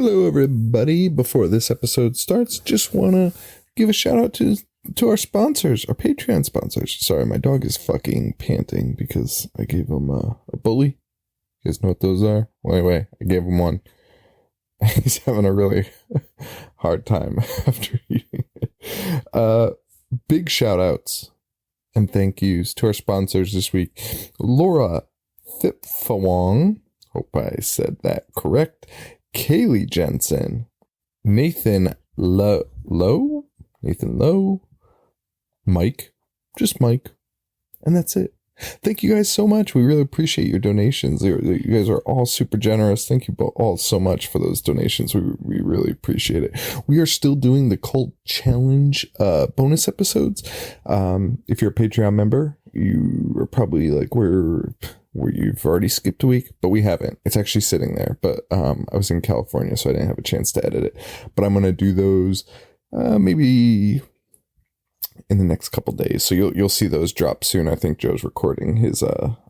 Hello, everybody. Before this episode starts, just want to give a shout out to our sponsors, our Patreon sponsors. Sorry, my dog is fucking panting because I gave him a bully. You guys know what those are? Well, anyway, I gave him one. He's having a really hard time after eating it. Big shout outs and thank yous to our sponsors this week. Laura Thipfawong, hope I said that correct. Kaylee Jensen, Nathan Lowe, Mike, just Mike, and that's it. Thank you guys so much. We really appreciate your donations. You guys are all super generous. Thank you all so much for those donations. We really appreciate it. We are still doing the Cult Challenge bonus episodes. If you're a Patreon member, you are probably like where you've already skipped a week, but we haven't. It's actually sitting there, but I was in California, so I didn't have a chance to edit it. But I'm going to do those maybe in the next couple days, so you'll see those drop soon. I think Joe's recording his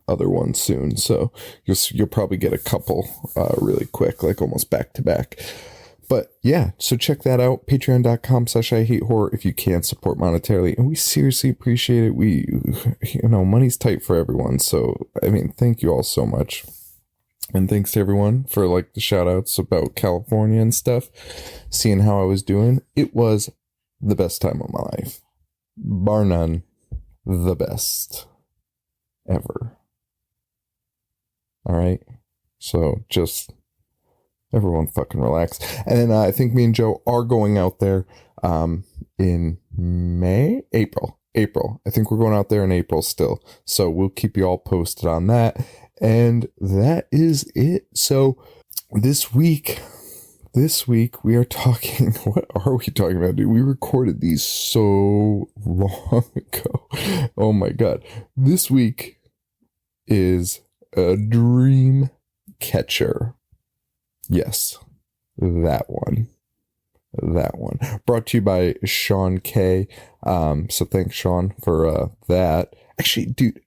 other one soon, so you'll probably get a couple really quick, like almost back to back. But yeah, so check that out, patreon.com/IHateHorror if you can support monetarily, and we seriously appreciate it. Money's tight for everyone, so I mean, thank you all so much. And thanks to everyone for like the shout outs about California and stuff, seeing how I was doing. It was the best time of my life. Bar none, the best ever. All right. So just everyone fucking relax. And then I think me and Joe are going out there in April. I think we're going out there in April still. So we'll keep you all posted on that. And that is it. So this week we are talking, what are we talking about, dude? We recorded these so long ago. Oh my God. This week is a Dreamcatcher. Yes, that one. Brought to you by Sean K. So thanks, Sean, for that. Actually, dude,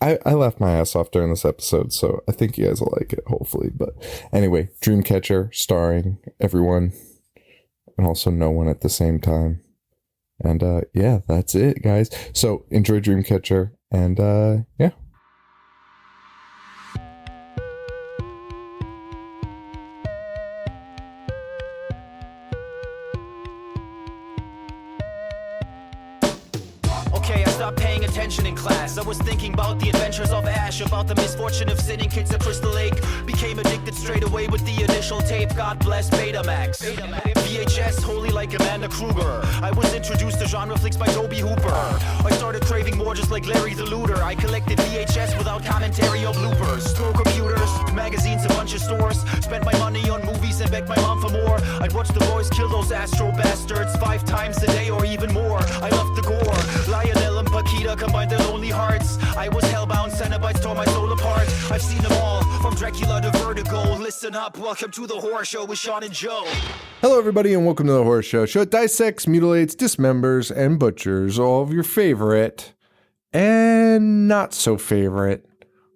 I laughed my ass off during this episode, so I think you guys will like it, hopefully. But anyway, Dreamcatcher, starring everyone and also no one at the same time. And yeah, that's it, guys. So enjoy Dreamcatcher, and yeah. Paying attention in class, I was thinking about the adventures of Ash, about the misfortune of sitting kids at Crystal Lake. Became addicted straight away with the initial tape. God bless Betamax. VHS, holy like Amanda Kruger. I was introduced to genre flicks by Toby Hooper. I started craving more just like Larry the Looter. I collected VHS without commentary or bloopers. Store computers, magazines, a bunch of stores. Spent my money on movies and begged my mom for more. I'd watch the boys kill those Astro bastards 5 times a day or even more. I loved the gore. Lionel and Paquita combined their lonely hearts. I was hellbound, Cenobites tore my soul apart. I've seen them all, from Dracula to Vertigo. Listen up, welcome to the Horror Show with Sean and Joe. Hello, everybody, and welcome to the Horror Show. Show that dissects, mutilates, dismembers, and butchers all of your favorite and not so favorite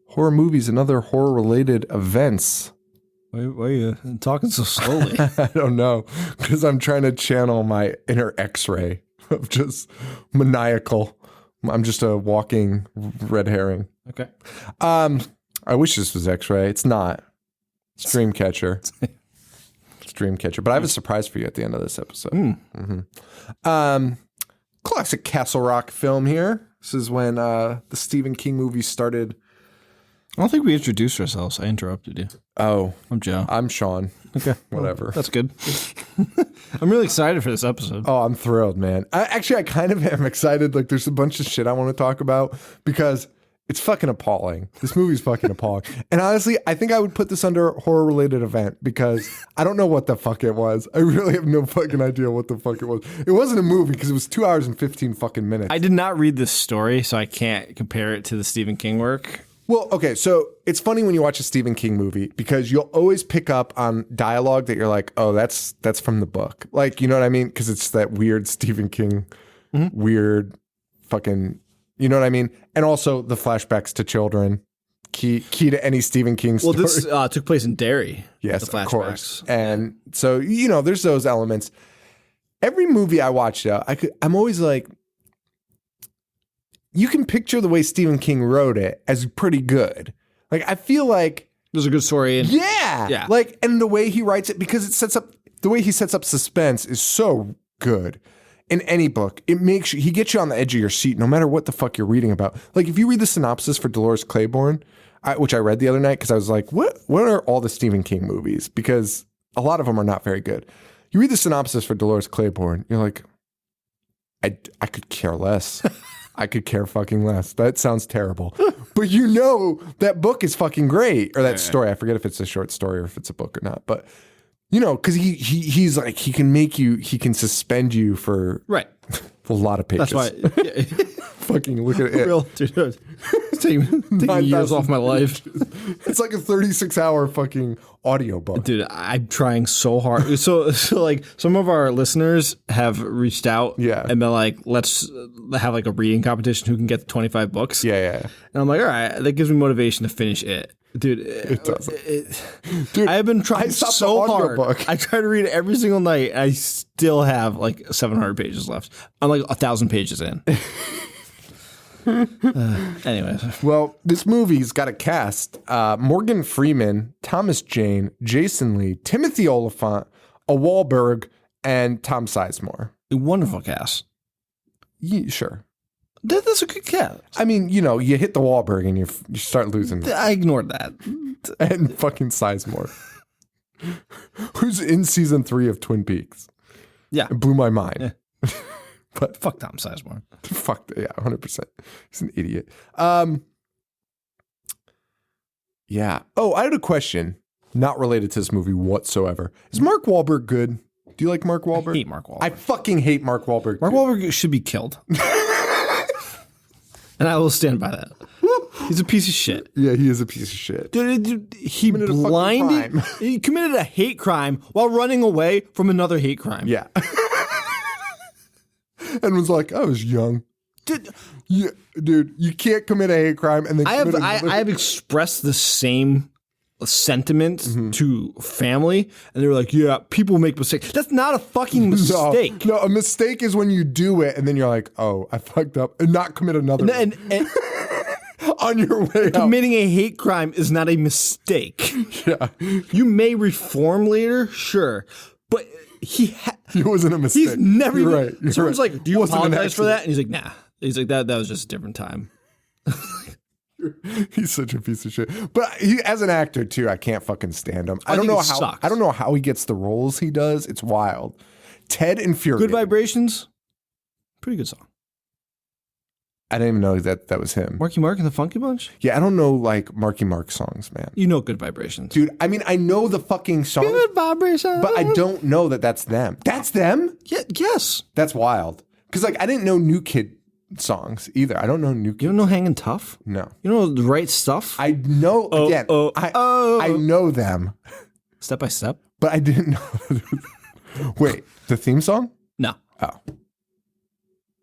horror movies and other horror-related events. Why are you talking so slowly? I don't know, because I'm trying to channel my inner X-ray of just maniacal. I'm just a walking red herring. Okay. I wish this was X-ray. It's not. It's Dreamcatcher. It's Dreamcatcher. But I have a surprise for you at the end of this episode. Mm-hmm. Classic Castle Rock film here. This is when the Stephen King movies started. I don't think we introduced ourselves. I interrupted you. Oh. I'm Joe. I'm Sean. Okay. Whatever. That's good. I'm really excited for this episode. Oh, I'm thrilled, man. I kind of am excited. Like, there's a bunch of shit I want to talk about because it's fucking appalling. This movie's fucking appalling. And honestly, I think I would put this under horror-related event because I don't know what the fuck it was. I really have no fucking idea what the fuck it was. It wasn't a movie because it was 2 hours and 15 fucking minutes. I did not read this story, so I can't compare it to the Stephen King work. Well, okay, so it's funny when you watch a Stephen King movie because you'll always pick up on dialogue that you're like, oh, that's from the book. Like, you know what I mean? Because it's that weird Stephen King, weird fucking, you know what I mean? And also the flashbacks to children key to any Stephen King story. Well, this took place in Derry. Yes, the of course. And so, there's those elements. Every movie I watch, though, I'm always like, you can picture the way Stephen King wrote it as pretty good. Like, I feel like there's a good story. Yeah. Like, and the way he writes it, because the way he sets up suspense is so good. In any book, he gets you on the edge of your seat no matter what the fuck you're reading about. Like, if you read the synopsis for Dolores Claiborne, which I read the other night because I was like, what are all the Stephen King movies? Because a lot of them are not very good. You read the synopsis for Dolores Claiborne, you're like, I could care less. I could care fucking less. That sounds terrible. But that book is fucking great. Or that story. I forget if it's a short story or if it's a book or not. But, because he's like, he can suspend you for a lot of pages. That's why. Fucking look at it. Real, dude. Taking years off my life. It's like a 36-hour fucking audiobook. Dude, I'm trying so hard. So like some of our listeners have reached out and been like, let's have like a reading competition who can get the 25 books. Yeah. And I'm like, all right, that gives me motivation to finish it. Dude, it doesn't. Dude, I have been trying so hard. I try to read it every single night. I still have like 700 pages left. I'm like 1,000 pages in. Anyways. Well, this movie's got a cast. Morgan Freeman, Thomas Jane, Jason Lee, Timothy Olyphant, a Wahlberg, and Tom Sizemore. A wonderful cast. Yeah, sure. That's a good cast. I mean, you hit the Wahlberg and you start losing. I ignored that. And fucking Sizemore. Who's in season 3 of Twin Peaks. Yeah. It blew my mind. Yeah. But fuck Tom Sizemore. Fuck, yeah, 100%. He's an idiot. Yeah. Oh, I had a question, not related to this movie whatsoever. Is Mark Wahlberg good? Do you like Mark Wahlberg? I hate Mark Wahlberg. I fucking hate Mark Wahlberg. Mark Wahlberg should be killed. And I will stand by that. He's a piece of shit. Yeah, he is a piece of shit. Dude, he committed a hate crime while running away from another hate crime. Yeah. And was like, I was young. Dude, you can't commit a hate crime and then I have expressed the same sentiment to family, and they were like, yeah, people make mistakes. That's not a fucking mistake. No, a mistake is when you do it and then you're like, oh, I fucked up, and not commit another and on your way out. Committing a hate crime is not a mistake. Yeah. You may reform later, sure, but he wasn't a mistake. He's never You're even, right. Someone's like, do you apologize for that? And he's like, nah. He's like, that was just a different time. He's such a piece of shit. But as an actor too, I can't fucking stand him. I don't know how he gets the roles he does. It's wild. Ted infuriating. Good Vibrations, pretty good song. I didn't even know that was him. Marky Mark and the Funky Bunch? Yeah, I don't know like Marky Mark songs, man. You know Good Vibrations. Dude, I mean, I know the fucking song. Good Vibrations. But I don't know that's them. That's them? Yeah, yes. That's wild. Because like I didn't know New Kid songs either. I don't know New Kid. You don't know Hangin' Tough? No. You know The Right Stuff? I know, I know them. Step by Step? But I didn't know. Wait, the theme song? No. Oh.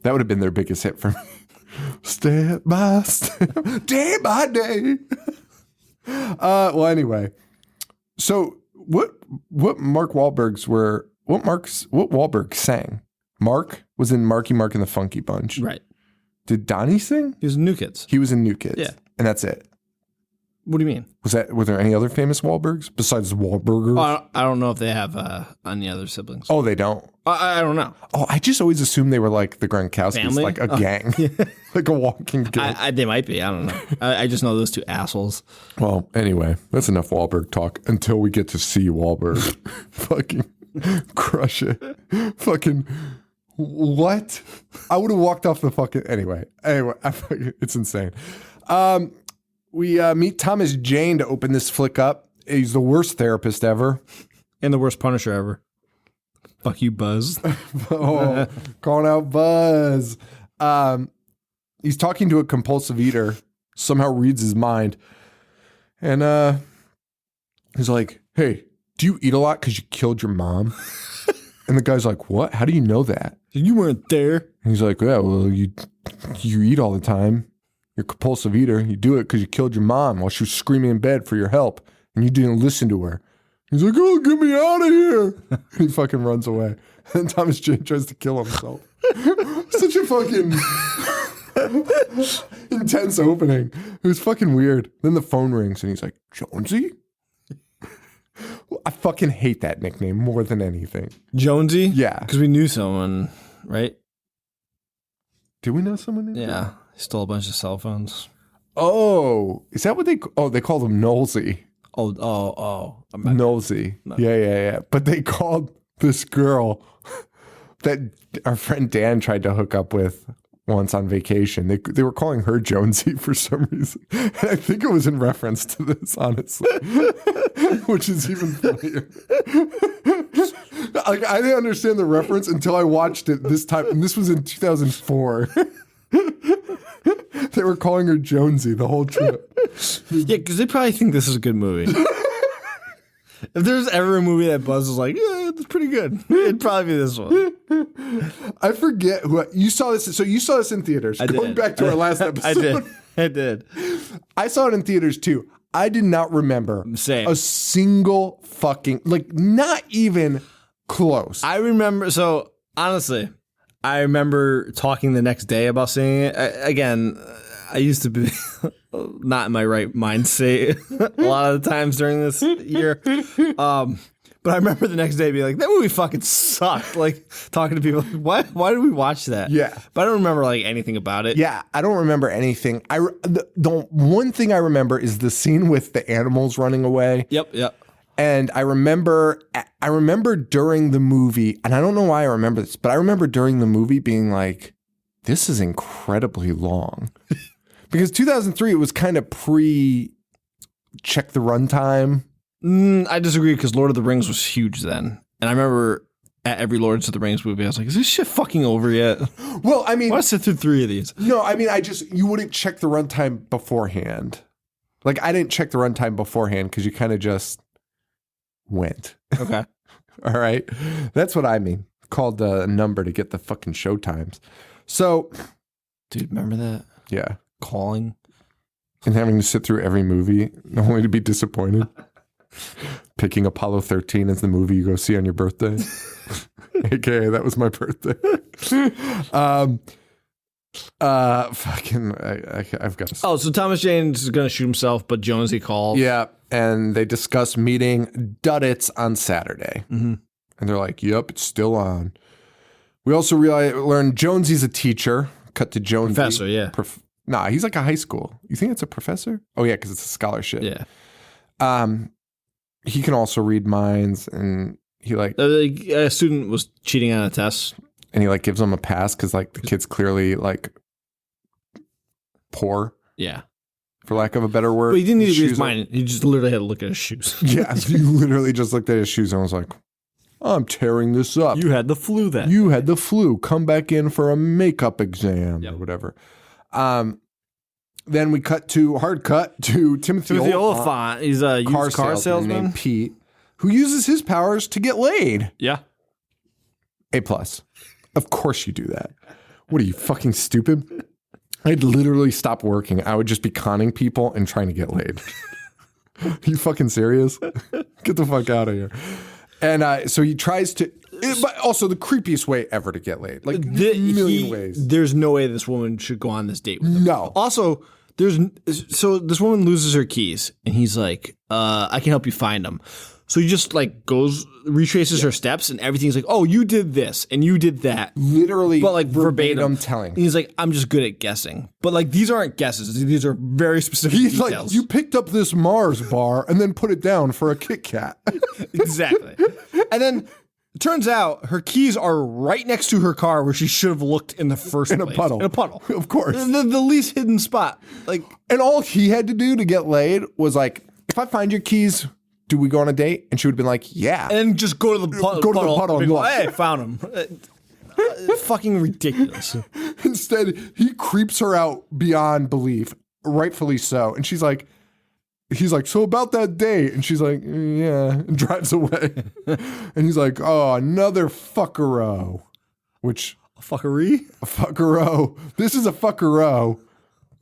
That would have been their biggest hit for me. Step by step, day by day. Well, anyway. So what Wahlberg sang? Mark was in Marky Mark and the Funky Bunch. Right. Did Donnie sing? He was in New Kids. He was in New Kids. Yeah. And that's it. What do you mean? Were there any other famous Wahlbergs besides Wahlburgers? I don't know if they have any other siblings. Oh, they don't? I don't know. Oh, I just always assumed they were like the Gronkowskis, Family? like a gang. Like a walking gang. They might be. I don't know. I just know those two assholes. Well, anyway, that's enough Wahlberg talk until we get to see Wahlberg. Fucking crush it. Fucking what? I would have walked off the fucking... Anyway, it's insane. We meet Thomas Jane to open this flick up. He's the worst therapist ever. And the worst Punisher ever. Fuck you, Buzz. Oh, calling out Buzz. He's talking to a compulsive eater, somehow reads his mind. And he's like, hey, do you eat a lot because you killed your mom? And the guy's like, what? How do you know that? You weren't there. And he's like, yeah, well, you eat all the time. You're a compulsive eater. You do it because you killed your mom while she was screaming in bed for your help, and you didn't listen to her. He's like, oh, get me out of here. And he fucking runs away. And Thomas Jane tries to kill himself. Such a fucking intense opening. It was fucking weird. Then the phone rings and he's like, Jonesy? I fucking hate that nickname more than anything. Jonesy? Yeah. Because we knew someone, right? Did we know someone named Yeah. He stole a bunch of cell phones. Oh, is that what they called him Knowlesy. Knowlesy. No. Yeah. But they called this girl that our friend Dan tried to hook up with once on vacation. They were calling her Jonesy for some reason. And I think it was in reference to this, honestly. Which is even funnier. Like, I didn't understand the reference until I watched it this time. And this was in 2004. They were calling her Jonesy the whole trip. Yeah, because they probably think this is a good movie. If there's ever a movie that Buzz was like, yeah, it's pretty good, it'd probably be this one. I forget who you saw this. So you saw this in theaters. Going back to our last episode. I did. I saw it in theaters too. I did not remember a single fucking, like, not even close. I remember. So honestly, I remember talking the next day about seeing it. I used to be not in my right mind state a lot of the times during this year. But I remember the next day being like, that movie fucking sucked. Like, talking to people, like, why did we watch that? Yeah. But I don't remember, like, anything about it. Yeah, I don't remember anything. The one thing I remember is the scene with the animals running away. Yep. And I remember during the movie, and I don't know why I remember this, but I remember during the movie being like, this is incredibly long. Because 2003, it was kind of check the runtime. I disagree because Lord of the Rings was huge then. And I remember at every Lord of the Rings movie, I was like, is this shit fucking over yet? Well, I mean, I want to sit through 3 of these. No, I mean, you wouldn't check the runtime beforehand. Like, I didn't check the runtime beforehand because you kind of just went. Okay. All right. That's what I mean. Called a number to get the fucking show times. So, dude, remember that? Yeah. Calling. And having to sit through every movie only to be disappointed. Picking Apollo 13 as the movie you go see on your birthday. AKA, that was my birthday. I've got to. Oh, so Thomas Jane's going to shoot himself, but Jonesy calls. Yeah. And they discuss meeting Duddits on Saturday. Mm-hmm. And they're like, yep, it's still on. We also learn Jonesy's a teacher. Cut to Jonesy. Professor, yeah. Nah, he's like a high school. You think it's a professor? Oh, yeah, because it's a scholarship. Yeah. He can also read minds, and he like a student was cheating on a test, and he like gives him a pass because like the kid's clearly like poor. Yeah. For lack of a better word. But he didn't need to read his mind. He just literally had to look at his shoes. Yeah, he literally just looked at his shoes and was like, I'm tearing this up. You had the flu then. You had the flu. Come back in for a makeup exam or whatever. Then we hard cut to Timothy Oliphant. He's a used car salesman named Pete, who uses his powers to get laid. Yeah. A+. Of course you do that. What are you, fucking stupid? I'd literally stop working. I would just be conning people and trying to get laid. Are you fucking serious? Get the fuck out of here. And so he tries to, but also the creepiest way ever to get laid. Like million ways. There's no way this woman should go on this date with him. No. Also, so this woman loses her keys and he's like, I can help you find them. So he just like retraces her steps and everything's like, oh, you did this and you did that. Literally, but like verbatim telling. And he's like, I'm just good at guessing. But like, these aren't guesses. These are very specific details. Like, you picked up this Mars bar and then put it down for a Kit Kat. Exactly. And then it turns out her keys are right next to her car where she should have looked in the first place. In a puddle. Of course. The least hidden spot. Like, and all he had to do to get laid was like, if I find your keys, do we go on a date? And she would have been like, yeah. And just go to the puddle. Go to the puddle. And go, hey, found him. Fucking ridiculous. Instead, he creeps her out beyond belief, rightfully so. And he's like, so about that date. And she's like, yeah, and drives away. And he's like, oh, another fuckero. Which. A fuckery? A fuckero. This is a fuckero.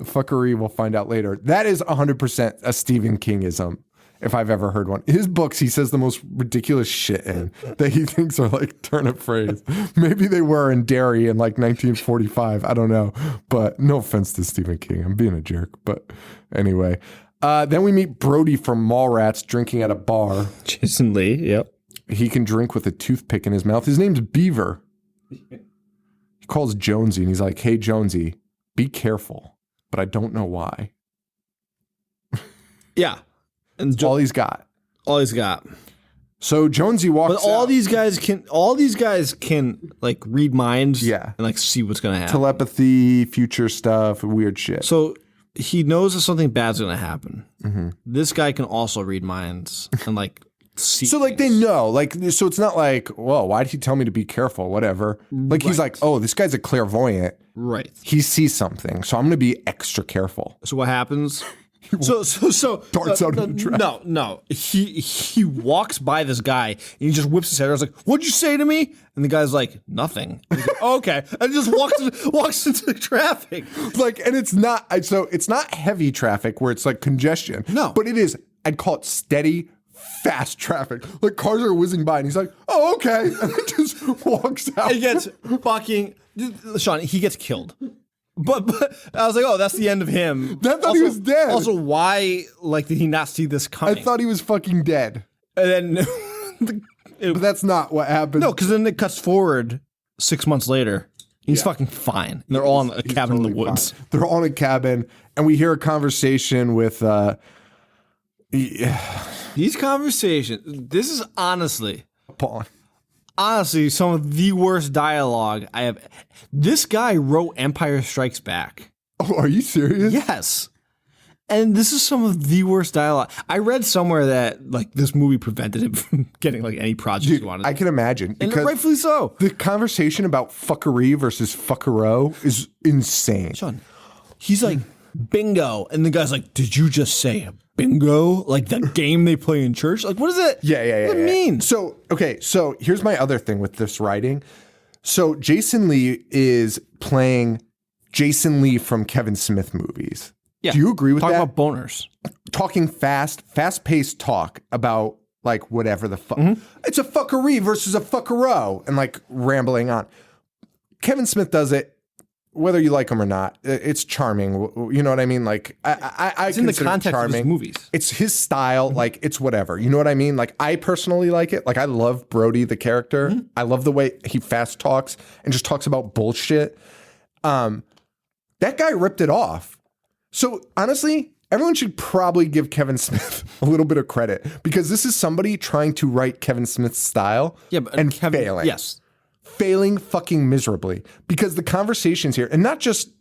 fuckery we'll find out later. That is 100% a Stephen Kingism, if I've ever heard one. His books, he says the most ridiculous shit in that he thinks are like turnip phrase. Maybe they were in Derry in like 1945. I don't know. But no offense to Stephen King. I'm being a jerk. But anyway. Then we meet Brody from Mallrats drinking at a bar. Jason Lee, yep. He can drink with a toothpick in his mouth. His name's Beaver. He calls Jonesy and he's like, hey, Jonesy, be careful. But I don't know why. Yeah. And All he's got. All he's got. So Jonesy walks But all out. these guys can like read minds Yeah. and like see what's gonna happen. Telepathy, future stuff, weird shit. So he knows that something bad's gonna happen. Mm-hmm. This guy can also read minds and like see. So like they know, like, so it's not like, well, why did he tell me to be careful? Whatever. Like he's like, oh, this guy's a clairvoyant. Right. He sees something, so I'm going to be extra careful. So what happens? So Darts out of the trap. No. He walks by this guy and he just whips his head. I was like, "What'd you say to me?" And the guy's like, "Nothing." He's like, oh, okay, and just walks into the traffic. Like, and it's not, so it's not heavy traffic where it's like congestion. No. But it is, I'd call it steady, fast traffic. Like cars are whizzing by and he's like, oh, okay. And he just walks out. He gets fucking Sean. He gets killed. But I was like, oh, that's the end of him. I thought he was dead. Also, why did he not see this I coming? thought he was fucking dead. And then But that's not what happened. no, because then it cuts forward 6 months later. He's fucking fine. And they're all in a He's cabin in the totally woods. fine. They're all in a cabin, and we hear a conversation with. These conversations. This is honestly Paul. some of the worst dialogue I have. This guy wrote Empire Strikes Back. Oh, are you serious? Yes. And this is some of the worst dialogue. I read somewhere that like this movie prevented him from getting like any project he wanted. I can imagine. And Because rightfully so. the conversation about fuckery versus fuckero is insane. Sean, he's like, bingo. And the guy's like, did you just say bingo? Like that game they play in church? Like, what is it? Yeah. What does it mean? So, okay, so here's my other thing with this writing. So Jason Lee is playing Jason Lee from Kevin Smith movies. Yeah. Do you agree with Talk that? about boners. Talking fast-paced talk about like whatever the fuck. Mm-hmm. It's a fuckery versus a fuckero and like rambling on. Kevin Smith does it, whether you like him or not. It's charming. You know what I mean? Like I It's in the consider it context of his charming. movies. It's his style. Like it's whatever. You know what I mean? Like I personally like it. Like I love Brody, the character. Mm-hmm. I love the way he fast talks and just talks about bullshit. That guy ripped it off. So honestly, everyone should probably give Kevin Smith a little bit of credit because this is somebody trying to write Kevin Smith's style and Kevin, failing. Yes. Failing fucking miserably because the conversations here, and not just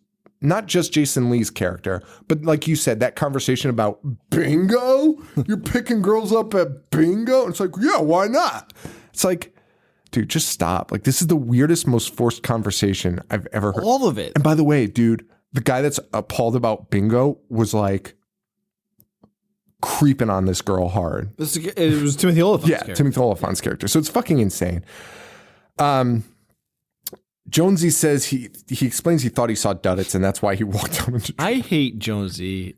Jason Lee's character, but like you said, that conversation about bingo, you're picking girls up at bingo. And it's like, yeah, why not? It's like, dude, just stop. Like this is the weirdest, most forced conversation I've ever heard. All of it. And by the way, dude, the guy that's appalled about bingo was like creeping on this girl hard. It was Timothy Olyphant's Yeah, character. Timothy Olyphant's character. So it's fucking insane. Jonesy says he explains he thought he saw Duddits and that's why he walked out into I hate Jonesy.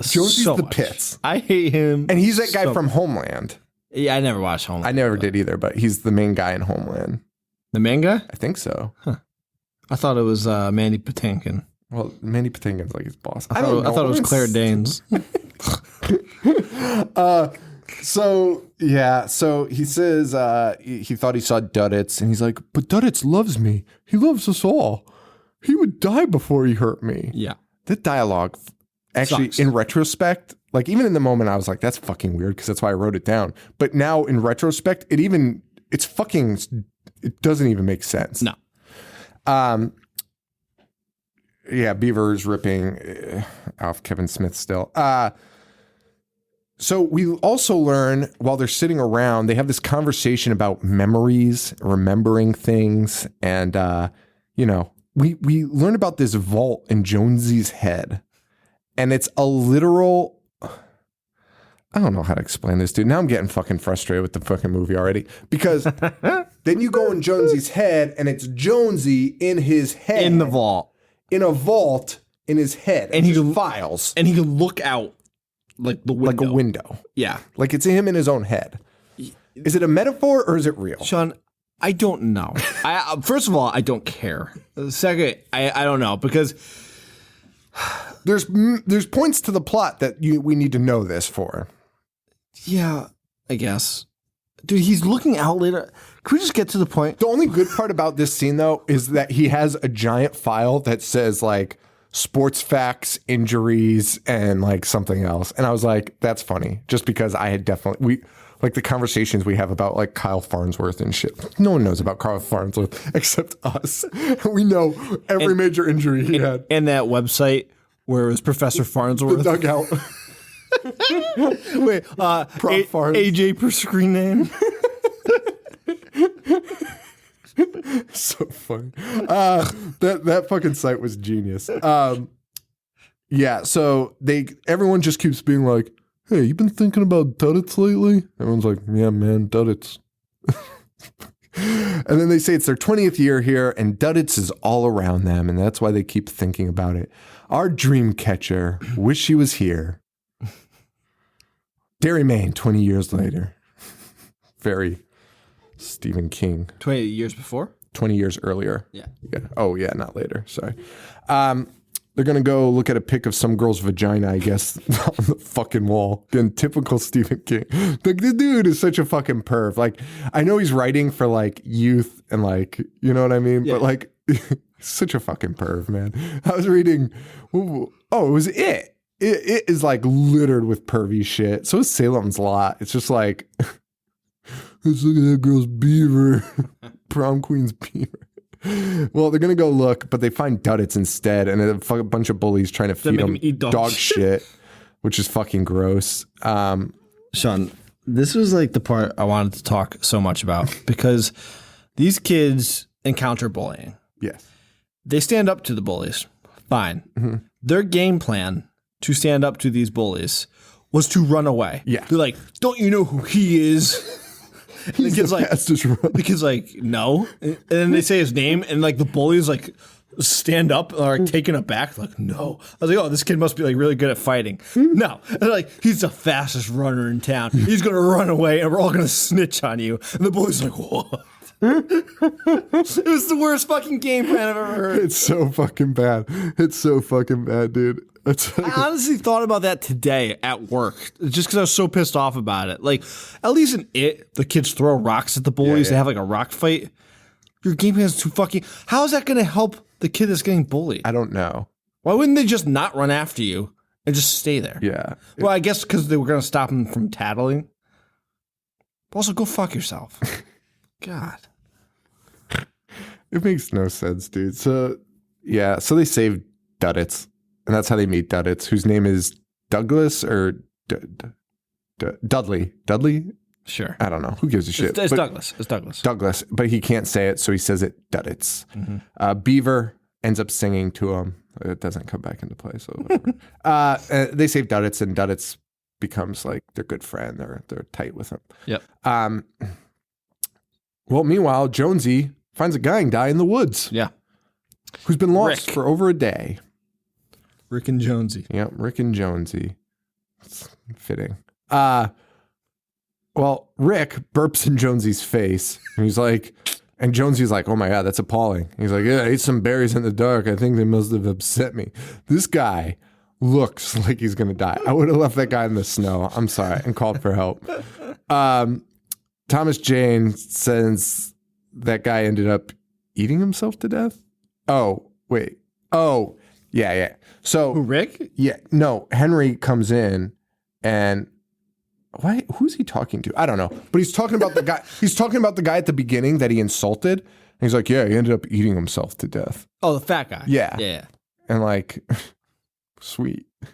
Jonesy's so the much. pits. I hate him. And he's that guy so from much. Homeland. Yeah, I never watched Homeland. I never did either, but he's the main guy in Homeland. The manga? I think so. I thought it was Mandy Patinkin. Well, Mandy Patinkin's like his boss. I thought it was Claire Danes. So he says he thought he saw Duddits, and he's like, but Duddits loves me. He loves us all. He would die before he hurt me. Yeah. That dialogue, actually, Sucks. in retrospect, like even in the moment, I was like, that's fucking weird because that's why I wrote it down. But now in retrospect, it doesn't even make sense. No. Yeah, Beaver is ripping off Kevin Smith still. So we also learn while they're sitting around, they have this conversation about memories, remembering things. And, we learn about this vault in Jonesy's head. And it's a literal, I don't know how to explain this, dude. Now I'm getting fucking frustrated with the fucking movie already. Because then you go in Jonesy's head and it's Jonesy in his head. In the vault. In a vault in his head, And he just can- files And he can look out like the window. like a window. Yeah. Like it's him in his own head. Is it a metaphor or is it real? Sean, I don't know. First of all, I don't care. Second, I don't know because There's points to the plot that we need to know this for. yeah, I guess. Dude, he's looking out later. Can we just get to the point? The only good part about this scene, though, is that he has a giant file that says like sports facts, injuries, and like something else. And I was like, that's funny, just because I had definitely like the conversations we have about like Kyle Farnsworth and shit. No one knows about Kyle Farnsworth except us. We know every major injury he had. And that website where it was Professor Farnsworth. Dugout. Wait, Farns. AJ per screen name. So funny. That fucking site was genius. Yeah, so everyone just keeps being like, hey, you been thinking about Duddits lately? Everyone's like, yeah, man, Duddits. And then they say it's their 20th year here, and Duddits is all around them, and that's why they keep thinking about it. Our Dreamcatcher, wish she was here. Derry, Maine, 20 years later. Very Stephen King. 20 years before? 20 years earlier. Yeah. Oh, yeah, not later. Sorry. They're going to go look at a pic of some girl's vagina, I guess, on the fucking wall. Again, typical Stephen King. Like, the dude is such a fucking perv. Like, I know he's writing for, like, youth and, like, you know what I mean? Yeah. But, like, such a fucking perv, man. I was reading, it was It. It is, like, littered with pervy shit. So is Salem's Lot. It's just like, let's look at that girl's beaver. Prom queen's beaver. Well, they're going to go look, but they find Duddits instead, and a bunch of bullies trying to feed make them them eat dog shit, which is fucking gross. Sean, this was like the part I wanted to talk so much about because these kids encounter bullying. Yes. They stand up to the bullies. Fine. Mm-hmm. Their game plan to stand up to these bullies was to run away. Yeah. They're like, don't you know who he is? And the kid's like, fastest runner. the kid's like, no. And then they say his name, and like the bullies like stand up or like taken aback, like, no. I was like, oh, this kid must be like really good at fighting. No. And they're like, he's the fastest runner in town. He's gonna run away and we're all gonna snitch on you. And the bully's like, what? It was the worst fucking game plan I've ever heard. It's so fucking bad. It's so fucking bad, dude. I honestly thought about that today at work, just because I was so pissed off about it. Like, at least in it, the kids throw rocks at the bullies. Yeah. They have like a rock fight. Your game plan is too fucking. How is that going to help the kid that's getting bullied? I don't know. Why wouldn't they just not run after you and just stay there? Yeah. Well, I guess because they were going to stop him from tattling. But also, go fuck yourself. God. It makes no sense, dude. So, yeah. So they save Duddits. And that's how they meet Duddits, whose name is Douglas or Dudley. Dudley? Sure. I don't know. Who gives a shit? It's But Douglas. It's Douglas. Douglas, but he can't say it, so he says it Duddits. Mm-hmm. Beaver ends up singing to him. It doesn't come back into play, so whatever. They save Duddits, and Duddits becomes like their good friend. They're tight with him. Yep. Well, meanwhile, Jonesy finds a gang die in the woods Yeah. who's been lost Rick. for over a day. Rick and Jonesy. Yep, Rick and Jonesy. It's fitting. Well, Rick burps in Jonesy's face. And he's like, and Jonesy's like, oh my God, that's appalling. He's like, yeah, I ate some berries in the dark. I think they must have upset me. This guy looks like he's going to die. I would have left that guy in the snow. I'm sorry. And called for help. Thomas Jane says that guy ended up eating himself to death. Oh, wait. Oh, yeah. So Who, Rick? yeah, no, Henry comes in and why? Who's he talking to? I don't know. But he's talking about the guy. He's talking about the guy at the beginning that he insulted. And he's like, yeah, he ended up eating himself to death. Oh, the fat guy. Yeah. Yeah. And like, sweet. It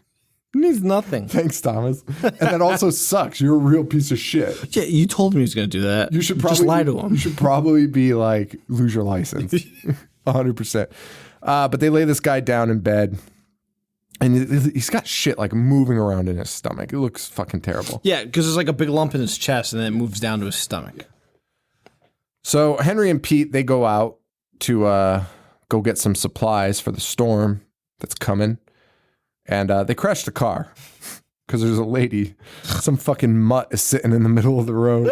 means nothing. Thanks, Thomas. And that also sucks. You're a real piece of shit. Yeah, you told me he was going to do that. You should probably just lie to him. You should probably be like, lose your license. 100%. But they lay this guy down in bed. And he's got shit like moving around in his stomach. It looks fucking terrible. Yeah, because there's like a big lump in his chest and then it moves down to his stomach. So Henry and Pete, they go out to go get some supplies for the storm that's coming. And they crashed the car because there's a lady, some fucking mutt is sitting in the middle of the road.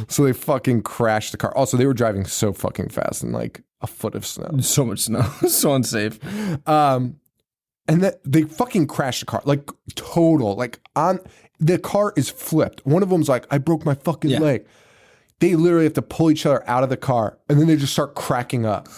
So they fucking crashed the car. Also, they were driving so fucking fast in like a foot of snow. So much snow. So unsafe. And that they fucking crashed the car, like total, like on the car is flipped. One of them's like, I broke my fucking leg. They literally have to pull each other out of the car, and then they just start cracking up.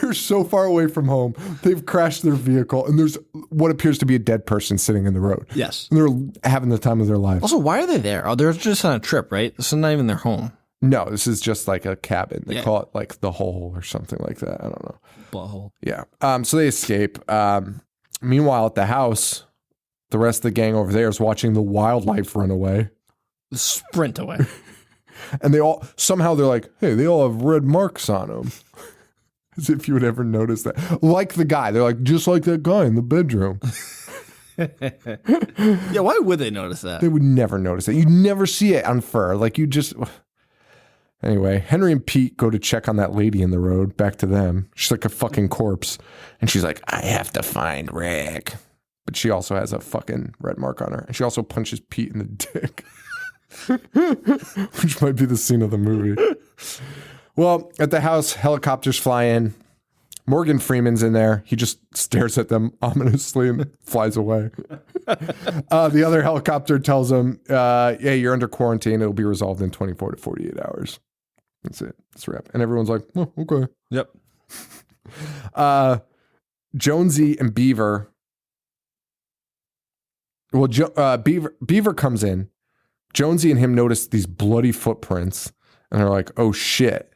They're so far away from home. They've crashed their vehicle, and there's what appears to be a dead person sitting in the road. Yes. And they're having the time of their lives. Also, why are they there? Oh, they're just on a trip, right? This is not even their home. No, this is just like a cabin. They call it like the hole or something like that. I don't know. Butthole. Yeah. So they escape. Meanwhile, at the house, the rest of the gang over there is watching the wildlife run away. Sprint away. And they all, somehow they're like, hey, they all have red marks on them. As if you would ever notice that. Like the guy. They're like, just like that guy in the bedroom. Yeah, why would they notice that? They would never notice it. You'd never see it on fur. Like you just... Anyway, Henry and Pete go to check on that lady in the road. Back to them. She's like a fucking corpse. And she's like, I have to find Rick. But she also has a fucking red mark on her. And she also punches Pete in the dick. Which might be the scene of the movie. Well, at the house, helicopters fly in. Morgan Freeman's in there. He just stares at them ominously and flies away. The other helicopter tells him, yeah, you're under quarantine. It'll be resolved in 24 to 48 hours. That's it. That's a wrap. And everyone's like, oh, okay. Yep. Jonesy and Beaver. Well, Beaver comes in. Jonesy and him notice these bloody footprints. And they're like, oh, shit.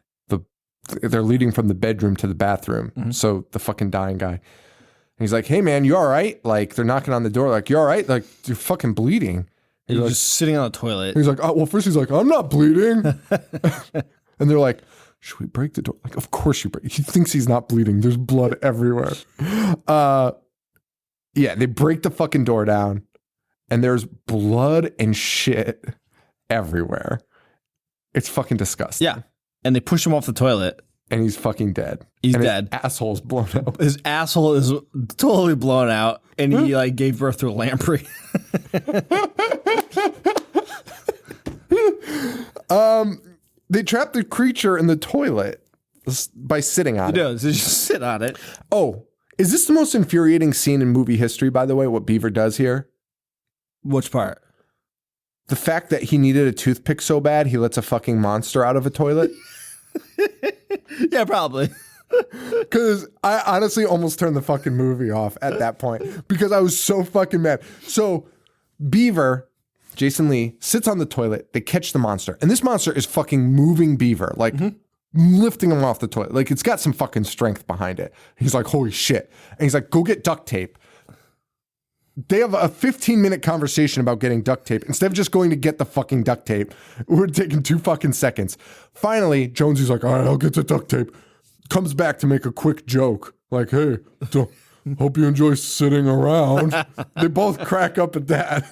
They're leading from the bedroom to the bathroom. Mm-hmm. So the fucking dying guy. And he's like, hey, man, you all right? Like, they're knocking on the door. Like, you all right? Like, you're fucking bleeding. You're like, just sitting on the toilet. He's like, oh, well, first he's like, I'm not bleeding. And they're like, should we break the door? Like, of course you break. He thinks he's not bleeding. There's blood everywhere. Yeah, they break the fucking door down. And there's blood and shit everywhere. It's fucking disgusting. Yeah. And they push him off the toilet. And he's fucking dead. He's dead. His asshole's blown out. His asshole is totally blown out. And he like gave birth to a lamprey. They trapped the creature in the toilet by sitting on it. He does. They just sit on it. Oh, is this the most infuriating scene in movie history, by the way, what Beaver does here? Which part? The fact that he needed a toothpick so bad, he lets a fucking monster out of a toilet. Yeah, probably. Because I honestly almost turned the fucking movie off at that point because I was so fucking mad. So Beaver, Jason Lee, sits on the toilet. They catch the monster. And this monster is fucking moving Beaver, like lifting him off the toilet. Like it's got some fucking strength behind it. He's like, holy shit. And he's like, go get duct tape. They have a 15-minute conversation about getting duct tape. Instead of just going to get the fucking duct tape, we're taking 2 fucking seconds. Finally, Jonesy's like, all right, I'll get the duct tape. Comes back to make a quick joke. Like, hey, hope you enjoy sitting around. They both crack up at that.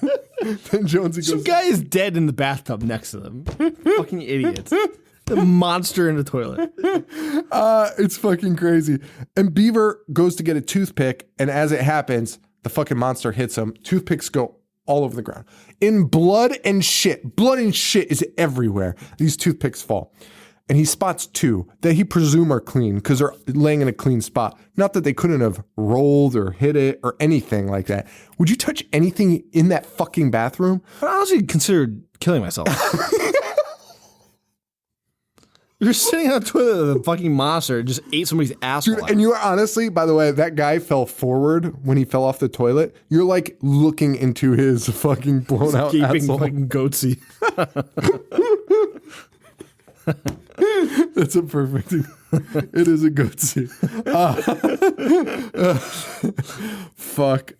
Then Jonesy goes, some guy is dead in the bathtub next to them. Fucking idiots. The monster in the toilet. It's fucking crazy. And Beaver goes to get a toothpick, and as it happens, the fucking monster hits him. Toothpicks go all over the ground. In blood and shit. Blood and shit is everywhere. These toothpicks fall. And he spots 2 that he presume are clean because they're laying in a clean spot. Not that they couldn't have rolled or hit it or anything like that. Would you touch anything in that fucking bathroom? I honestly considered killing myself. You're sitting on the toilet with a fucking monster. It just ate somebody's asshole. Dude, and you are honestly, by the way, that guy fell forward when he fell off the toilet. You're like looking into his fucking blown out gaping asshole. fucking goatsy. That's a perfect thing. It is a goatsy. Fuck.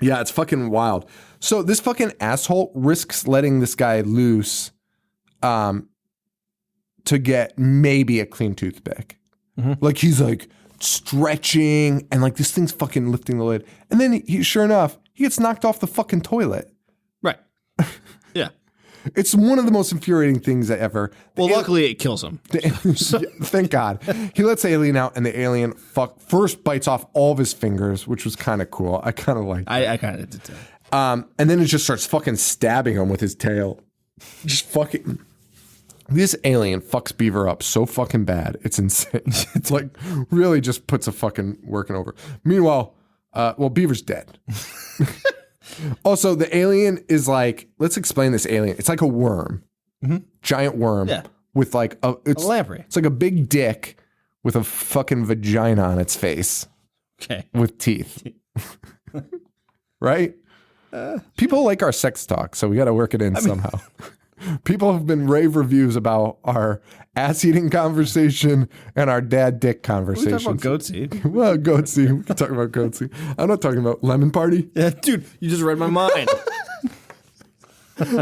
Yeah, it's fucking wild. So this fucking asshole risks letting this guy loose to get maybe a clean toothpick. Like he's like stretching and like this thing's fucking lifting the lid. And then he sure enough, he gets knocked off the fucking toilet. Right. Yeah. It's one of the most infuriating things ever. Well, luckily it kills him. Thank God. He lets the alien out, and the alien first bites off all of his fingers, which was kind of cool. I kind of liked it. I kind of did too. And then it just starts fucking stabbing him with his tail. Just fucking... This alien fucks Beaver up so fucking bad. It's insane. It's like really just puts a fucking working over. Meanwhile, Beaver's dead. Also, the alien is like, let's explain this alien. It's like a worm, giant worm with like a lamprey. It's like a big dick with a fucking vagina on its face. Okay. With teeth. Right? People like our sex talk, so we got to work it in somehow. People have been rave reviews about our ass-eating conversation and our dad dick conversation. We talk about goatsy. Well, goatsy. We can talk about goatsy. I'm not talking about Lemon Party. Yeah, dude, you just read my mind.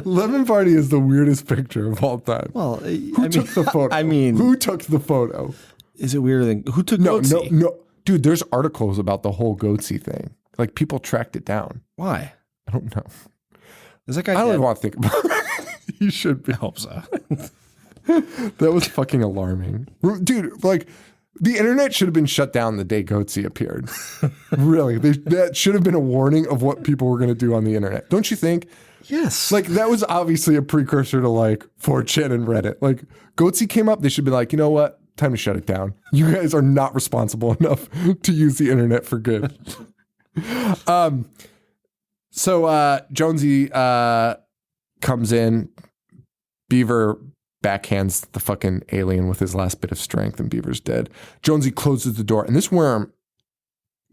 Lemon Party is the weirdest picture of all time. Well, who took the photo? I mean, who took the photo? Is it weirder than who took goatsy? No. Dude, there's articles about the whole goatsy thing. Like people tracked it down. Why? I don't know. Is that guy I don't dead? even want to think about it. You should be. I hope so. That was fucking alarming. Dude, like, the internet should have been shut down the day Goatsy appeared. Really. That should have been a warning of what people were going to do on the internet. Don't you think? Yes. Like, that was obviously a precursor to, like, 4chan and Reddit. Like, Goatsy came up, they should be like, you know what? Time to shut it down. You guys are not responsible enough to use the internet for good. So Jonesy comes in. Beaver backhands the fucking alien with his last bit of strength, and Beaver's dead. Jonesy closes the door, and this worm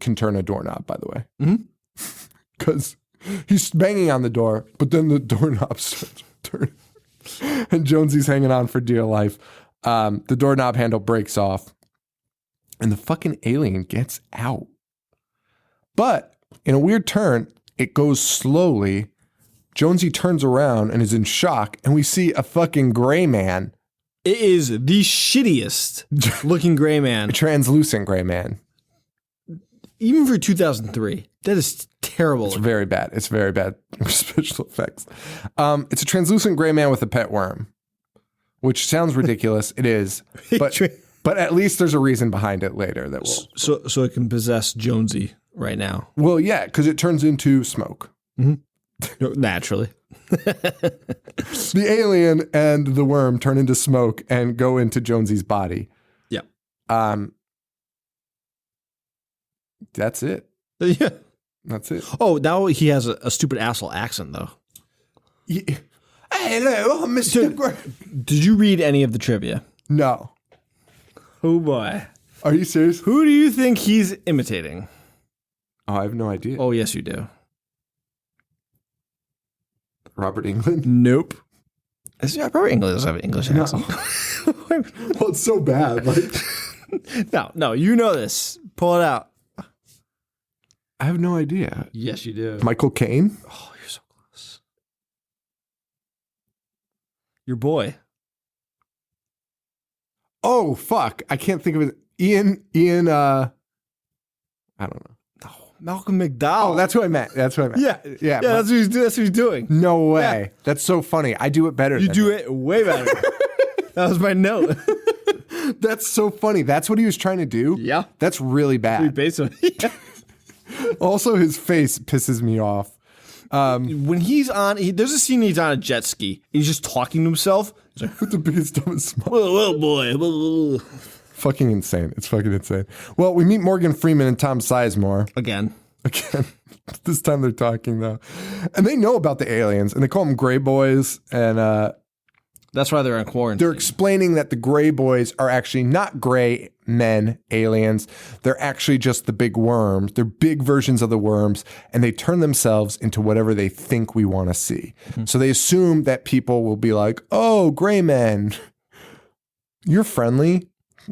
can turn a doorknob, by the way. Because he's banging on the door, but then the doorknob starts turning. And Jonesy's hanging on for dear life. The doorknob handle breaks off, and the fucking alien gets out. But in a weird turn, it goes slowly. Jonesy turns around and is in shock, and we see a fucking gray man. It is the shittiest looking gray man. A translucent gray man. Even for 2003. That is terrible. It's very bad. It's very bad special effects. It's a translucent gray man with a pet worm, which sounds ridiculous. It is. But at least there's a reason behind it later that will. So it can possess Jonesy right now. Well, yeah, because it turns into smoke. Naturally. The alien and the worm turn into smoke and go into Jonesy's body. Yeah. That's it. Yeah. That's it. Oh, now he has a stupid asshole accent, though. Yeah. Hello, Mr. Gray. Did you read any of the trivia? No. Oh, boy. Are you serious? Who do you think he's imitating? Oh, I have no idea. Oh, yes, you do. Robert Englund? Nope. Robert Englund doesn't have an English accent. Well, it's so bad. Like, No, you know this. Pull it out. I have no idea. Yes, you do. Michael Caine? Oh, you're so close. Your boy. Oh, fuck. I can't think of it. Ian, I don't know. Malcolm McDowell. Oh, that's who I meant. Yeah. Yeah, that's what he's doing. No way. Yeah. That's so funny. I do it better. You do it way better. That was my note. That's so funny. That's what he was trying to do? Yeah. That's really bad. Basically. Yeah. Also, his face pisses me off. When he's on, there's a scene he's on a jet ski. He's just talking to himself. He's like, with the biggest, dumbest smile. Oh boy. Fucking insane. It's fucking insane. Well, we meet Morgan Freeman and Tom Sizemore. Again. This time they're talking, though. And they know about the aliens, and they call them gray boys. And that's why they're in quarantine. they're explaining that the gray boys are actually not gray men, aliens. They're actually just the big worms. They're big versions of the worms, and they turn themselves into whatever they think we want to see. Mm-hmm. So they assume that people will be like, oh, gray men, you're friendly.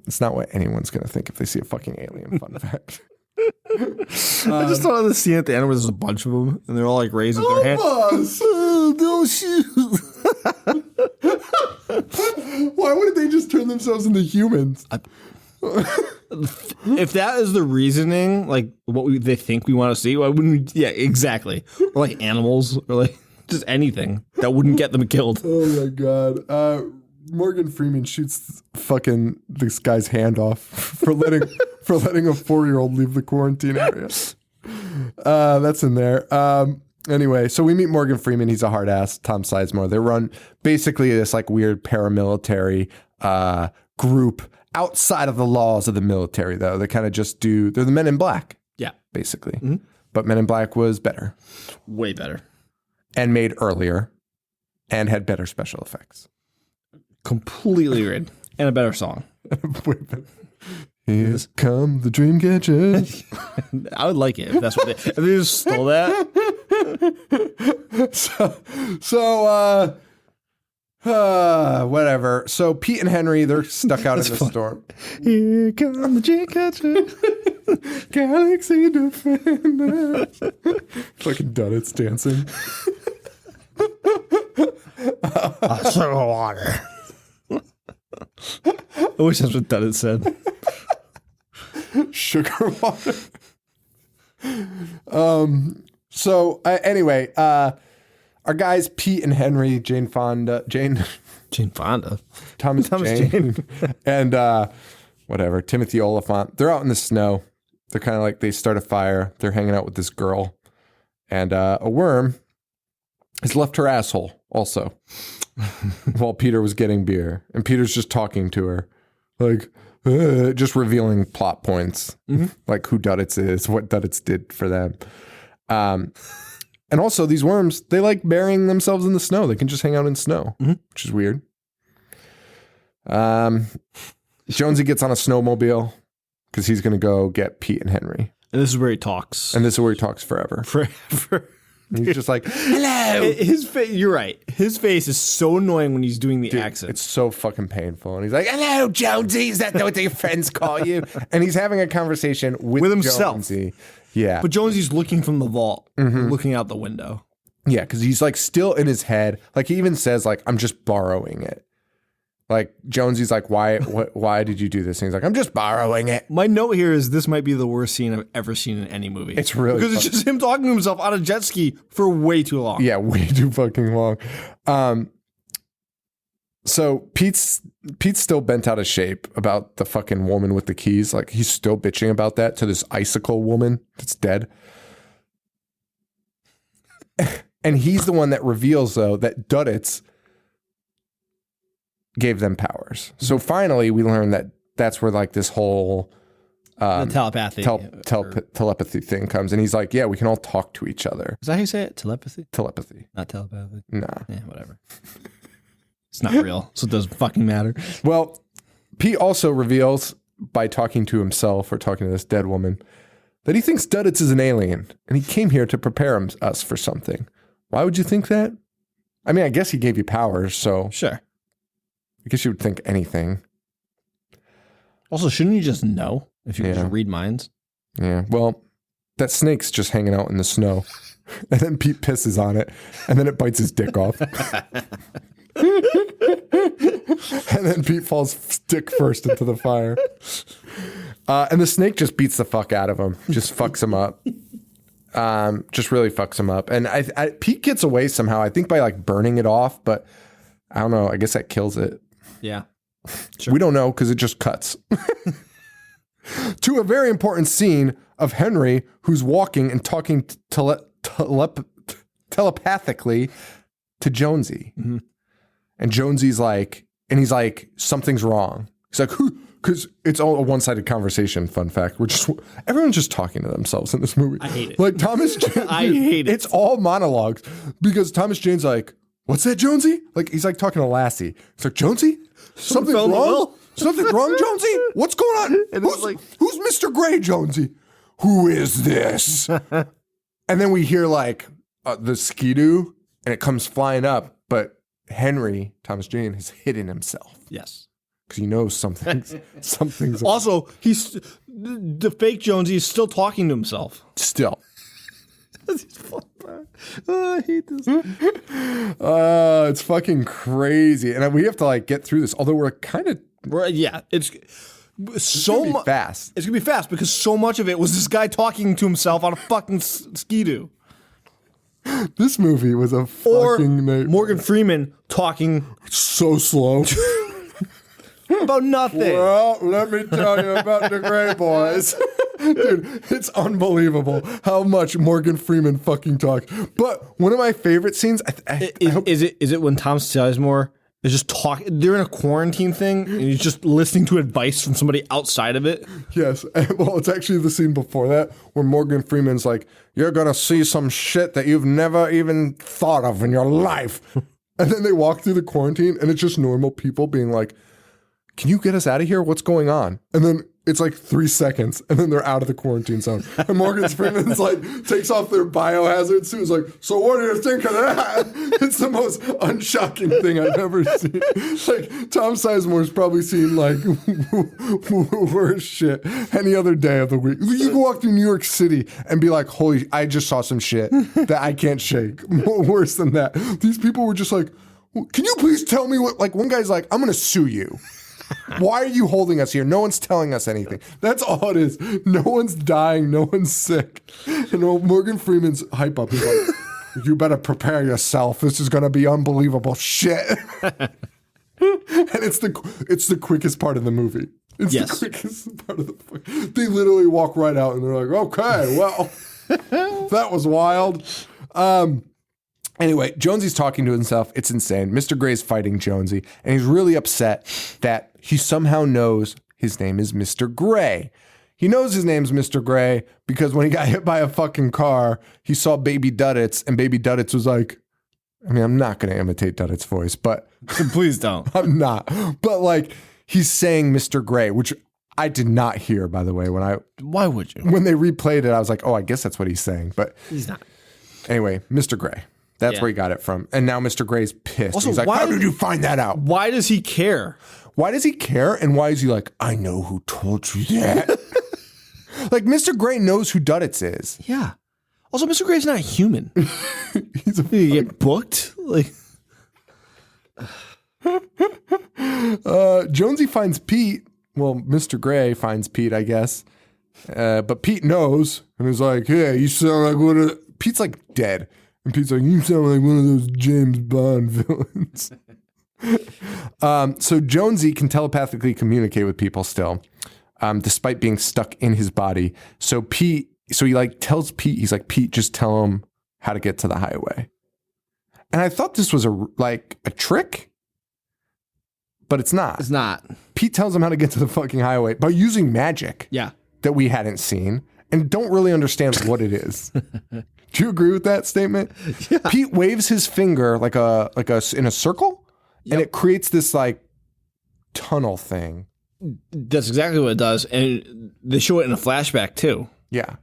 It's not what anyone's going to think if they see a fucking alien, fun fact. I just thought of the scene at the end where there's a bunch of them, and they're all like raising their hands. No shoes. Why wouldn't they just turn themselves into humans? If that is the reasoning, like what they think we want to see, why wouldn't we? Yeah, exactly. Or like animals, or like Just anything that wouldn't get them killed. Oh my god. Morgan Freeman shoots fucking this guy's hand off for letting a 4-year-old leave the quarantine area. That's in there. Anyway, so we meet Morgan Freeman. He's a hard ass. Tom Sizemore. They run basically this like weird paramilitary group outside of the laws of the military, though. They kind of just they're the Men in Black. Yeah. Basically. Mm-hmm. But Men in Black was better. Way better. And made earlier and had better special effects. Completely agreed. And a better song. Here come the Dreamcatcher. I would like it if that's what if they just stole that. Whatever. So Pete and Henry, they're stuck out in the storm. Here come the Dreamcatcher. Galaxy Defender. Fucking Duddits dancing. Sugar water. I wish that's what Duddit said. Sugar water. Anyway, our guys Pete and Henry, Jane Fonda, Thomas Jane, and whatever, Timothy Oliphant. They're out in the snow. They're kind of like, they start a fire. They're hanging out with this girl, and a worm has left her asshole also while Peter was getting beer, and Peter's just talking to her, like just revealing plot points, like who Duddits is, what Duddits did for them. And also these worms, they like burying themselves in the snow. They can just hang out in snow, which is weird. Jonesy gets on a snowmobile because he's going to go get Pete and Henry. And this is where he talks. And this is where he talks forever. Forever. He's just like, hello. His face, you're right. His face is so annoying when he's doing the accent. It's so fucking painful. And he's like, hello, Jonesy. Is that what your friends call you? And he's having a conversation with himself. Jonesy. Yeah. But Jonesy's looking from the vault, looking out the window. Yeah, because he's like still in his head. Like he even says, like, I'm just borrowing it. Like Jonesy's like, why did you do this? And he's like, I'm just borrowing it. My note here is this might be the worst scene I've ever seen in any movie. It's really because it's just him talking to himself on a jet ski for way too long. Yeah, way too fucking long. So Pete's still bent out of shape about the fucking woman with the keys. Like he's still bitching about that to this icicle woman that's dead. And he's the one that reveals though that Duddits gave them powers. So finally we learn that that's where like this whole the telepathy telepathy thing comes. And he's like, yeah, we can all talk to each other. Is that how you say it? Telepathy? Telepathy. Not telepathy? Nah. Yeah, whatever. It's not real, so it doesn't fucking matter. Well, Pete also reveals by talking to himself or talking to this dead woman that he thinks Duddits is an alien and he came here to prepare us for something. Why would you think that? I mean, I guess he gave you powers, so sure. I guess you would think anything. Also, shouldn't you just know if you just read minds? Yeah. Well, that snake's just hanging out in the snow, and then Pete pisses on it, and then it bites his dick off. And then Pete falls dick first into the fire. And the snake just beats the fuck out of him. Just fucks him up. Just really fucks him up. And Pete gets away somehow, I think by like burning it off, but I don't know. I guess that kills it. Yeah. Sure. We don't know because it just cuts. To a very important scene of Henry who's walking and talking telepathically to Jonesy. Mm-hmm. And Jonesy's like, he's like, something's wrong. He's like, who? Because it's all a one-sided conversation, fun fact. Everyone's just talking to themselves in this movie. I hate it. Like Thomas Jane. I hate it. It's all monologues because Thomas Jane's like, what's that, Jonesy? Like, he's like talking to Lassie. He's like, Jonesy? Something wrong? Something wrong, Jonesy? What's going on? And who's Mr. Gray, Jonesy? Who is this? And then we hear like the skidoo and it comes flying up, but Henry, Thomas Jane, has hidden himself. Yes. Because he knows something's also, he's the fake Jonesy is still talking to himself. Still. I hate this. It's fucking crazy. And we have to like get through this, although we're kind of yeah, it's so fast. It's gonna be fast because so much of it was this guy talking to himself on a fucking skidoo. This movie was a Or fucking nightmare. Morgan Freeman talking So slow. about nothing. Well, let me tell you about the Gray Boys. Dude, it's unbelievable how much Morgan Freeman fucking talks. But one of my favorite scenes, Is it when Tom Sizemore is just talking? They're in a quarantine thing, and he's just listening to advice from somebody outside of it. yes. Well, it's actually the scene before that where Morgan Freeman's like, you're going to see some shit that you've never even thought of in your life. And then they walk through the quarantine and it's just normal people being like, can you get us out of here? What's going on? And then it's like 3 seconds and then they're out of the quarantine zone. And Morgan Freeman's like takes off their biohazard suit. Is like, so what do you think of that? It's the most unshocking thing I've ever seen. Like Tom Sizemore's probably seen like worse shit any other day of the week. You can walk through New York City and be like, holy, I just saw some shit that I can't shake. Worse than that. These people were just like, can you please tell me what, like one guy's like, I'm going to sue you. Why are you holding us here? No one's telling us anything. That's all it is. No one's dying. No one's sick. And Morgan Freeman's hype up is like, you better prepare yourself. This is going to be unbelievable shit. And it's the quickest part of the movie. It's the quickest part of the They literally walk right out and they're like, okay, well, that was wild. Anyway, Jonesy's talking to himself. It's insane. Mr. Gray's fighting Jonesy, and he's really upset that he somehow knows his name is Mr. Gray. He knows his name's Mr. Gray because when he got hit by a fucking car, he saw Baby Duddits, and Baby Duddits was like, I mean, I'm not going to imitate Duddits' voice, but... Please don't. I'm not. But, like, he's saying Mr. Gray, which I did not hear, by the way, Why would you? when they replayed it, I was like, oh, I guess that's what he's saying. But He's not. anyway, Mr. Gray. That's where he got it from. And now Mr. Gray's pissed. Also, he's like, how did you find that out? Why does he care? Why does he care? And why is he like, I know who told you that? Like, Mr. Gray knows who Duddits is. Yeah. Also, Mr. Gray's not human. He's a Did he get booked? Like, Jonesy finds Pete. Well, Mr. Gray finds Pete, I guess. But Pete knows. And he's like, hey, you sound like one of... Pete's like dead. And Pete's like, you sound like one of those James Bond villains. So Jonesy can telepathically communicate with people still, despite being stuck in his body. So he like tells Pete, he's like, Pete, just tell him how to get to the highway. And I thought this was a trick, but it's not. it's not. Pete tells him how to get to the fucking highway by using magic Yeah. that we hadn't seen and don't really understand what it is. Do you agree with that statement? Yeah. Pete waves his finger like in a circle, and it creates this like tunnel thing. That's exactly what it does. And they show it in a flashback, too. Yeah.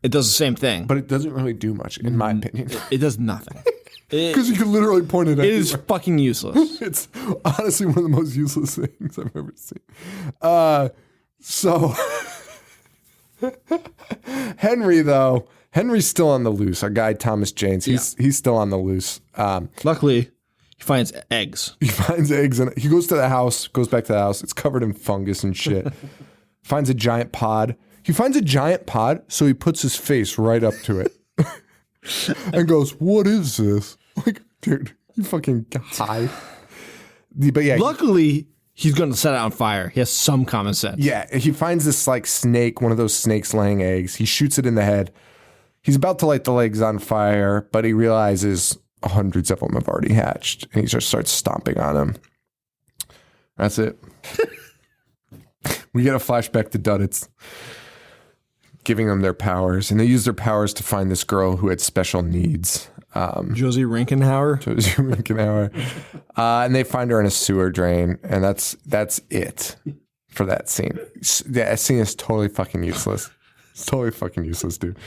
It does the same thing. But it doesn't really do much, in my opinion. It does nothing. Because you can literally point it at It is fucking useless. It's honestly one of the most useless things I've ever seen. So Henry's still on the loose. Our guy Thomas Janes, he's still on the loose. Luckily, he finds eggs. He finds eggs and he goes back to the house. It's covered in fungus and shit. Finds a giant pod. He finds a giant pod, so he puts his face right up to it and goes, "What is this?" Like, dude, you fucking high. But yeah, Luckily, he's going to set it on fire. He has some common sense. yeah, he finds this like snake, one of those snakes laying eggs. He shoots it in the head. He's about to light the legs on fire, but he realizes hundreds of them have already hatched, and he just starts stomping on them. That's it. We get a flashback to Duddits giving them their powers, and they use their powers to find this girl who had special needs. Josie Rinkenhauer. And they find her in a sewer drain, and that's it for that scene. That scene is totally fucking useless. It's totally fucking useless, dude.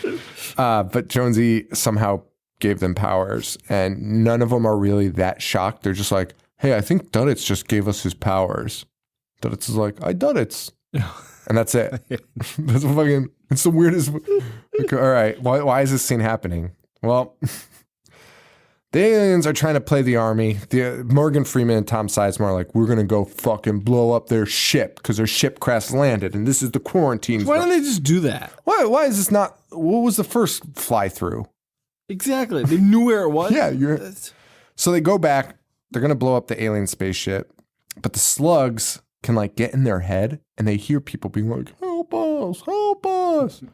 But Jonesy somehow gave them powers, and none of them are really that shocked. They're just like, hey, I think Duddits just gave us his powers. Duddits is like, I Duddits. And that's it. That's fucking, it's the weirdest. Like, all right, why is this scene happening? Well, the aliens are trying to play the army. Morgan Freeman and Tom Sizemore are like, we're going to go fucking blow up their ship because their ship crash landed, and this is the quarantine. Why don't they just do that? Why is this not? What was the first fly through? Exactly. They knew where it was. Yeah, so they go back. They're going to blow up the alien spaceship. But the slugs can like get in their head and they hear people being like, help us, help us. And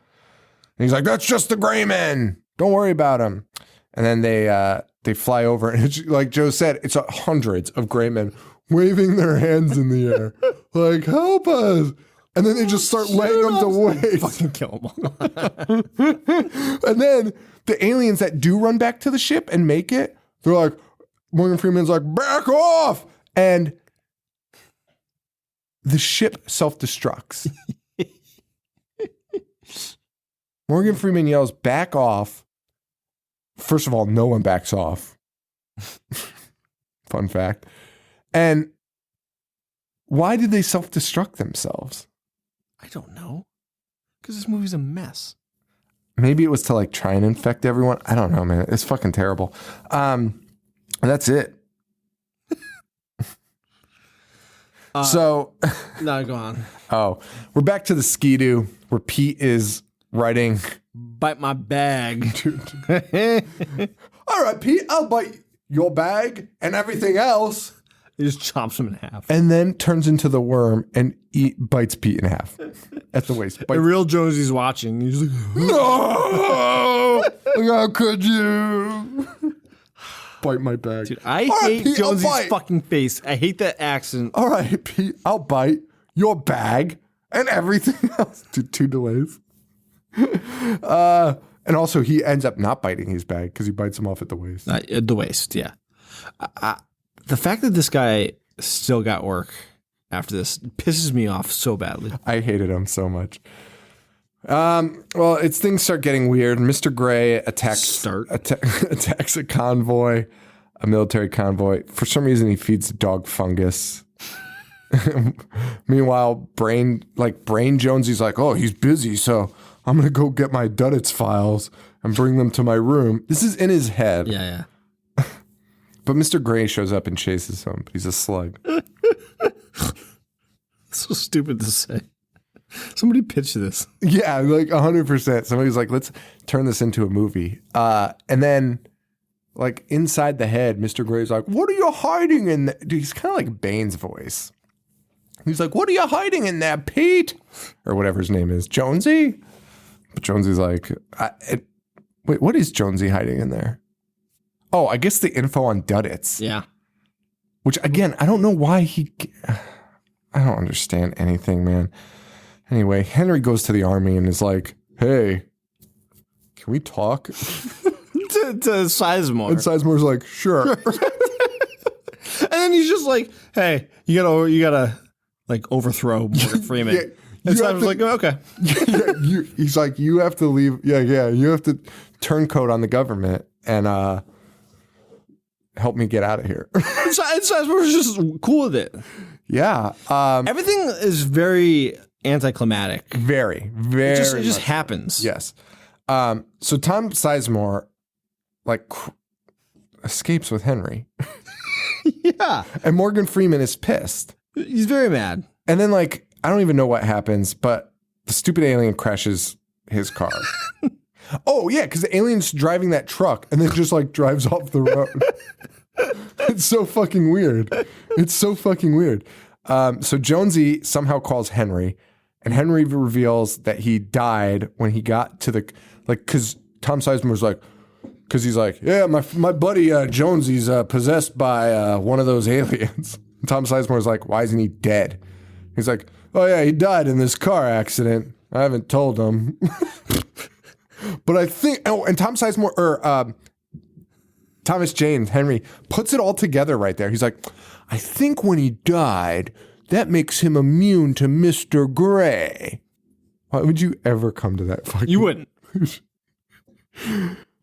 he's like, that's just the gray men. Don't worry about them. And then they fly over and it's, like Joe said, it's hundreds of gray men waving their hands in the air. Like, help us. And then they just start laying them to waste. Fucking kill them all. And then the aliens that do run back to the ship and make it, they're like, Morgan Freeman's like, back off. And the ship self-destructs. Morgan Freeman yells, back off. First of all, no one backs off. Fun fact. And why did they self-destruct themselves? I don't know. Because this movie's a mess. Maybe it was to like try and infect everyone. I don't know, man. It's fucking terrible. That's it. So No, go on. Oh, we're back to the Ski-Doo where Pete is writing. Bite my bag. All right, Pete, I'll bite your bag and everything else. He just chomps him in half. And then turns into the worm and bites Pete in half at the waist. The real Jonesy's watching. He's like, No! How could you? Bite my bag. dude, I All right, hate Pete, I'll Jonesy's bite. fucking face. I hate that accent. All right, Pete, I'll bite your bag and everything else. Dude, 2 delays. And also, he ends up not biting his bag because he bites him off at the waist. At the waist, yeah. The fact that this guy still got work after this pisses me off so badly. I hated him so much. Well, things start getting weird. Mr. Gray attacks a convoy, a military convoy. For some reason, he feeds the dog fungus. Meanwhile, Brain Jonesy's like, oh, he's busy, so I'm gonna go get my Duddits files and bring them to my room. This is in his head. Yeah. But Mr. Gray shows up and chases him. But he's a slug. So stupid to say. Somebody pitch this. Yeah, like 100%. Somebody's like, let's turn this into a movie. And then, like, inside the head, Mr. Gray's like, what are you hiding in there? Dude, he's kind of like Bane's voice. He's like, what are you hiding in there, Pete? Or whatever his name is. Jonesy? But Jonesy's like, wait, what is Jonesy hiding in there? Oh, I guess the info on Duddits. Yeah. Which, again, I don't know why I don't understand anything, man. Anyway, Henry goes to the army and is like, hey, can we talk? to Sizemore. And Sizemore's like, sure. And then he's just like, hey, you gotta like overthrow Morgan Freeman. Yeah, and Sizemore's like, oh, okay. He's like, you have to leave. Yeah. You have to turncoat on the government and help me get out of here. And Sizemore's just cool with it. Yeah. Everything is very anticlimactic. Very, very. It just happens. Yes. So Tom Sizemore, like, escapes with Henry. Yeah. And Morgan Freeman is pissed. He's very mad. And then, like, I don't even know what happens, but the stupid alien crashes his car. Oh, yeah, because the alien's driving that truck and then just, like, drives off the road. It's so fucking weird. So Jonesy somehow calls Henry, and Henry reveals that he died when he got to the, like, because Tom Sizemore's like, because he's like, yeah, my buddy Jonesy's possessed by one of those aliens. And Tom Sizemore's like, why isn't he dead? He's like, oh yeah, he died in this car accident. I haven't told him. But I think, and Tom Sizemore, or Thomas Jane Henry puts it all together right there. He's like, I think when he died, that makes him immune to Mr. Gray. Why would you ever come to that fucking... You wouldn't.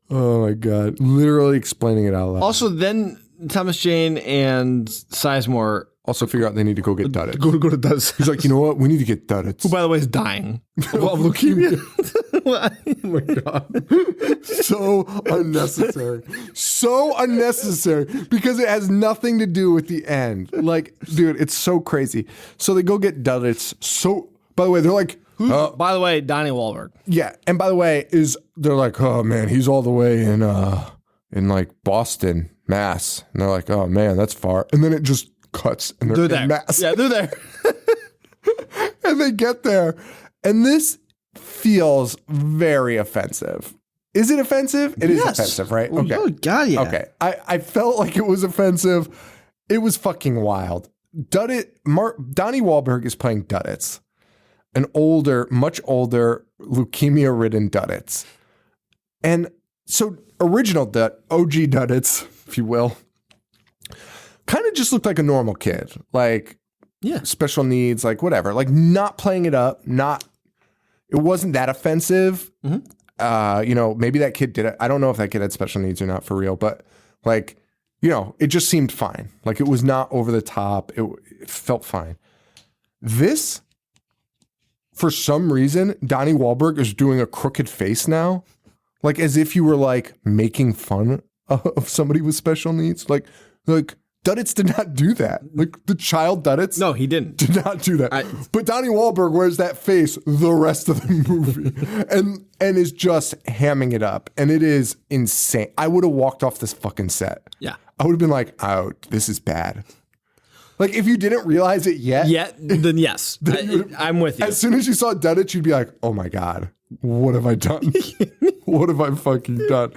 Oh my God. Literally explaining it out loud. Also, then Thomas Jane and Sizemore Also figure out they need to go get Duddits. go to Duddits. He's like, you know what? We need to get Duddits. Who, by the way, is dying of leukemia. Oh my God. So unnecessary. So unnecessary because it has nothing to do with the end. Like, dude, it's so crazy. So they go get Duddits. So, by the way, they're like By the way, Donnie Wahlberg. Yeah, and by the way, they're like, oh man, he's all the way in like Boston, Mass, and they're like, oh man, that's far, and then it just cuts, and they're there. in Mass. Yeah, they're there. And they get there, and this feels very offensive. Is it offensive? It is offensive, right? Okay. Oh God, yeah. Okay. I felt like it was offensive. It was fucking wild. Donnie Wahlberg is playing Duddits, an older, much older, leukemia-ridden Duddits. And so original OG Duddits, if you will, kind of just looked like a normal kid. Like, special needs, like whatever. Like not playing it up, it wasn't that offensive. Mm-hmm. Maybe that kid did it. I don't know if that kid had special needs or not for real, but like, it just seemed fine. Like it was not over the top. It felt fine. This, for some reason, Donnie Wahlberg is doing a crooked face now. Like as if you were like making fun of somebody with special needs. Like Duddits did not do that. Like the child Duddits. No, he didn't. Did not do that. But Donnie Wahlberg wears that face the rest of the movie and is just hamming it up. And it is insane. I would have walked off this fucking set. Yeah. I would have been like, oh, this is bad. Like if you didn't realize it yet. Yeah, then yes. I'm with you. As soon as you saw Duddits, you'd be like, oh my God, what have I done? What have I fucking done?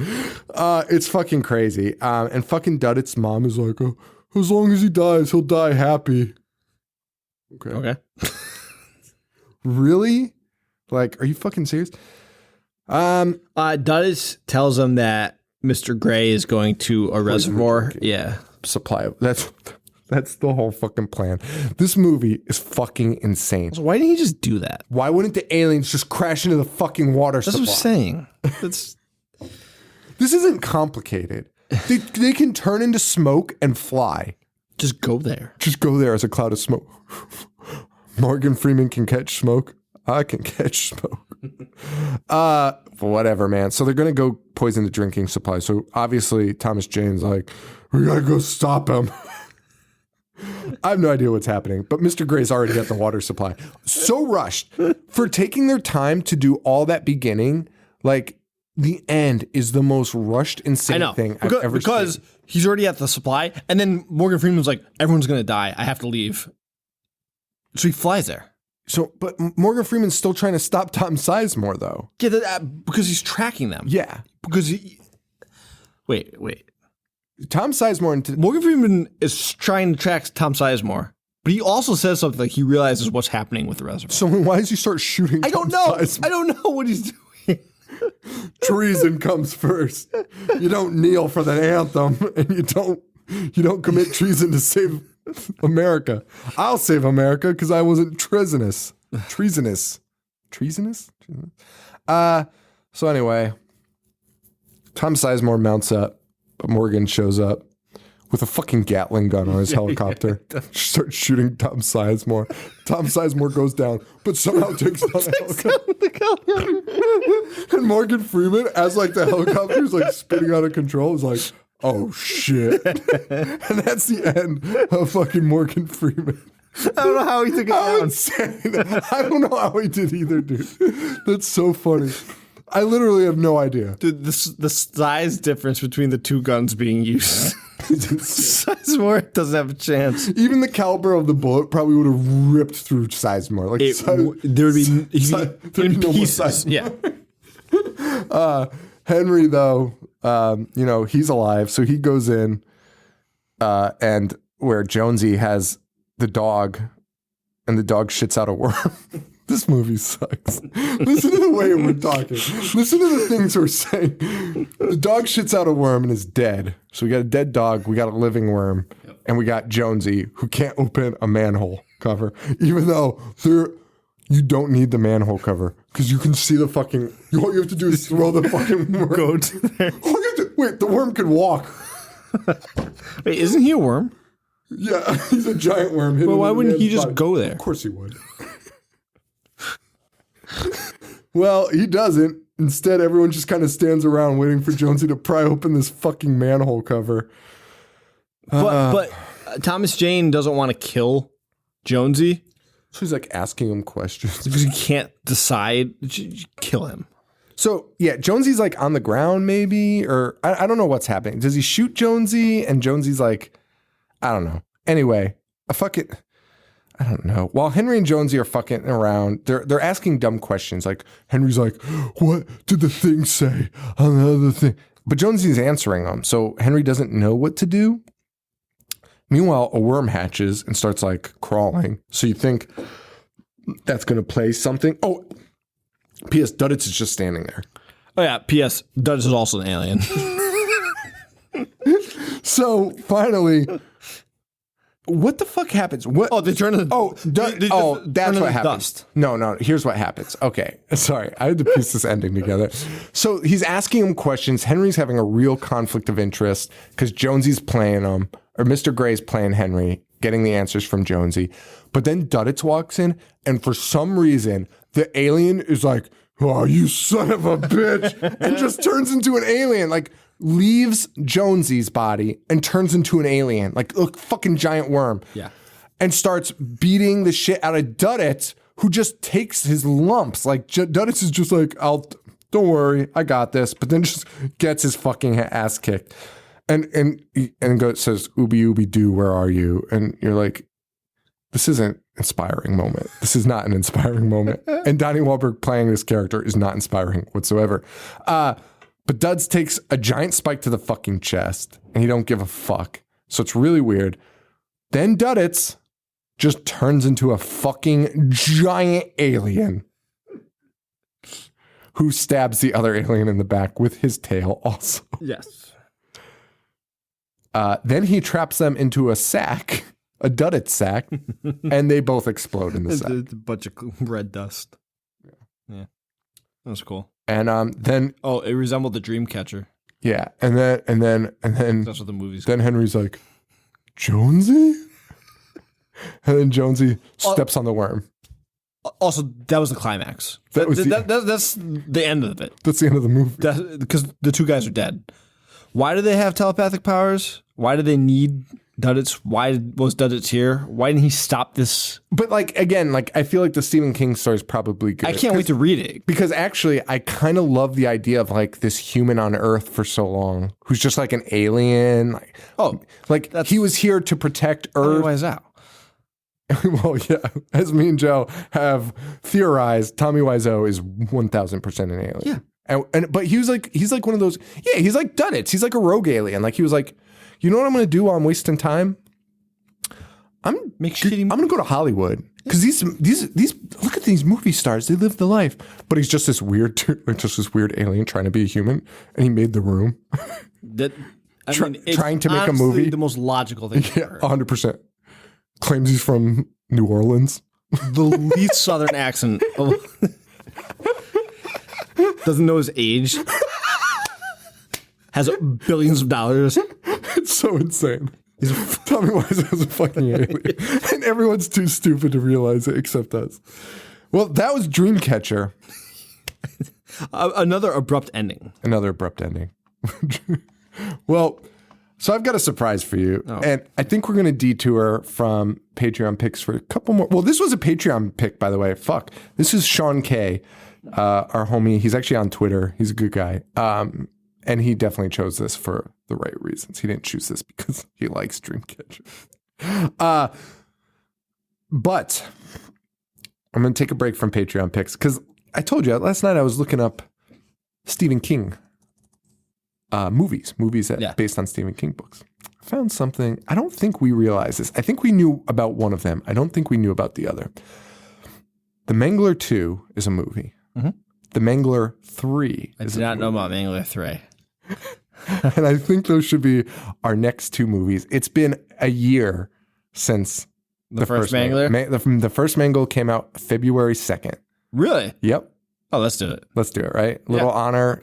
It's fucking crazy. And fucking Duddits' mom is like, oh, as long as he dies, he'll die happy. Okay. Really? Like, are you fucking serious? Duddits tells him that Mr. Gray is going to a reservoir. Yeah. Supply. That's the whole fucking plan. This movie is fucking insane. So why didn't he just do that? Why wouldn't the aliens just crash into the fucking water supply? That's what I'm saying. This isn't complicated. They can turn into smoke and fly. Just go there. Just go there as a cloud of smoke. Morgan Freeman can catch smoke. I can catch smoke. Whatever, man. So they're going to go poison the drinking supply. So obviously Thomas Jane's like, we got to go stop him. I have no idea what's happening, but Mr. Gray's already at the water supply. So rushed for taking their time to do all that beginning. Like the end is the most rushed, insane thing I've ever seen. Because he's already at the supply, and then Morgan Freeman's like, everyone's going to die. I have to leave. So he flies there. So, but Morgan Freeman's still trying to stop Tom Sizemore, though. Yeah, because he's tracking them. Yeah. Because Wait. Tom Sizemore Morgan Freeman is trying to track Tom Sizemore, but he also says something like he realizes what's happening with the reservoir. So why does he start shooting? I don't know. I don't know what he's doing. Treason comes first. You don't kneel for the anthem, and you don't commit treason to save America. I'll save America because I wasn't treasonous. Treasonous. So anyway, Tom Sizemore mounts up. But Morgan shows up with a fucking Gatling gun on his helicopter. Starts shooting Tom Sizemore. Tom Sizemore goes down, but somehow takes down the helicopter. And Morgan Freeman, as like the helicopter is like spinning out of control, is like, oh shit. And that's the end of fucking Morgan Freeman. I don't know how he took it down. Insane. I don't know how he did either, dude. That's so funny. I literally have no idea. Dude, the size difference between the two guns being used. Sizemore doesn't have a chance. Even the caliber of the bullet probably would have ripped through Sizemore. Like there would be in pieces. Yeah. Henry, though, he's alive, so he goes in, and where Jonesy has the dog, and the dog shits out a worm. This movie sucks. Listen to the way we're talking. Listen to the things we're saying. The dog shits out a worm and is dead. So we got a dead dog, we got a living worm, and we got Jonesy, who can't open a manhole cover, even though you don't need the manhole cover because you can see the fucking. All you have to do is throw the fucking worm. Go to there. Wait, the worm could walk. Wait, isn't he a worm? Yeah, he's a giant worm. Well, why wouldn't he just go there? Of course he would. Well, he doesn't. Instead, everyone just kind of stands around waiting for Jonesy to pry open this fucking manhole cover. But Thomas Jane doesn't want to kill Jonesy. So he's like asking him questions. Because he can't decide. Kill him. So yeah, Jonesy's like on the ground maybe, or I don't know what's happening. Does he shoot Jonesy? And Jonesy's like, I don't know. Anyway, I don't know. While Henry and Jonesy are fucking around, they're asking dumb questions. Like Henry's like, what did the thing say on the other thing? But Jonesy's answering them. So Henry doesn't know what to do. Meanwhile, a worm hatches and starts like crawling. So you think that's going to play something. Oh, P.S. Duddits is just standing there. Oh, yeah. P.S. Duddits is also an alien. So finally, what the fuck happens? What? Oh, they turn into That's what happens. Dust. No. Here's what happens. Okay, sorry, I had to piece this ending together. So he's asking him questions. Henry's having a real conflict of interest because Jonesy's playing him, or Mr. Gray's playing Henry, getting the answers from Jonesy. But then Duddits walks in, and for some reason, the alien is like, "Oh, you son of a bitch," and just turns into an alien. Like, leaves Jonesy's body and turns into an alien, like a fucking giant worm. Yeah. And starts beating the shit out of Duddits, who just takes his lumps. Like, Duddits is just like, don't worry, I got this. But then just gets his fucking ass kicked. And says, "Ooby ooby doo, where are you?" And you're like, this isn't inspiring moment. This is not an inspiring moment. And Donnie Wahlberg playing this character is not inspiring whatsoever. But Duds takes a giant spike to the fucking chest, and he don't give a fuck. So it's really weird. Then Duddits just turns into a fucking giant alien who stabs the other alien in the back with his tail also. Yes. Then he traps them into a sack, a Duddit sack, and they both explode in the sack. It's a bunch of red dust. Yeah. That was cool. And then it resembled the Dreamcatcher. yeah, and then That's what the movie's then Henry's like, "Jonesy?" And then Jonesy steps on the worm. Also, that was the climax. That's the end of it. That's the end of the movie. Because the two guys are dead. Why do they have telepathic powers? Why do they need Duddits? Why was Duddits here? Why didn't he stop this? But like, again, like, I feel like the Stephen King story is probably good. I can't wait to read it. Because actually, I kind of love the idea of like this human on Earth for so long who's just like an alien. Like he was here to protect Earth. Why is that? Well, yeah, as me and Joe have theorized, Tommy Wiseau is 1,000% an alien. Yeah. But he's like one of those, yeah, he's like Duddits. He's like a rogue alien. Like he was like, you know what I'm going to do while I'm wasting time? I'm going to go to Hollywood. Because these look at these movie stars. They live the life. But he's just this weird alien trying to be a human. And he made The Room. Trying to make a movie. The most logical thing. Yeah, 100%. Claims he's from New Orleans. The least southern accent. Doesn't know his age. Has billions of dollars. It's so insane. Tommy Wiseau is a fucking alien. And everyone's too stupid to realize it except us. Well, that was Dreamcatcher. Another abrupt ending. Well, so I've got a surprise for you. Oh. And I think we're going to detour from Patreon picks for a couple more. Well, this was a Patreon pick, by the way. Fuck. This is Sean K., our homie. He's actually on Twitter. He's a good guy. And he definitely chose this for the right reasons. He didn't choose this because he likes Dreamcatcher. But I'm going to take a break from Patreon picks because I told you last night I was looking up Stephen King movies based on Stephen King books. I found something. I don't think we realized this. I think we knew about one of them. I don't think we knew about the other. The Mangler 2 is a movie. Mm-hmm. The Mangler 3 I did not know about Mangler 3. And I think those should be our next two movies. It's been a year since the first Mangler? The first Mangler came out February 2nd. Really? Yep. Oh, let's do it. Let's do it, right? Little honor.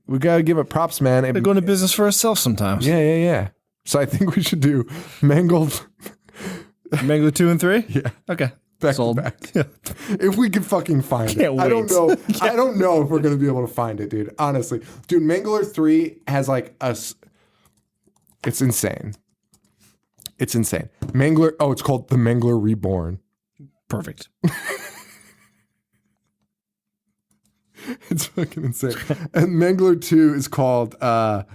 We gotta give it props, man. We're going to business for ourselves sometimes. Yeah. So I think we should do Mangler 2 and 3? Yeah. Okay. Back to back. If we can fucking find it. Wait. I don't know. I don't know if we're going to be able to find it, dude. Honestly. Dude, Mangler 3 has like it's insane. It's insane. Mangler, it's called The Mangler Reborn. Perfect. It's fucking insane. And Mangler 2 is called what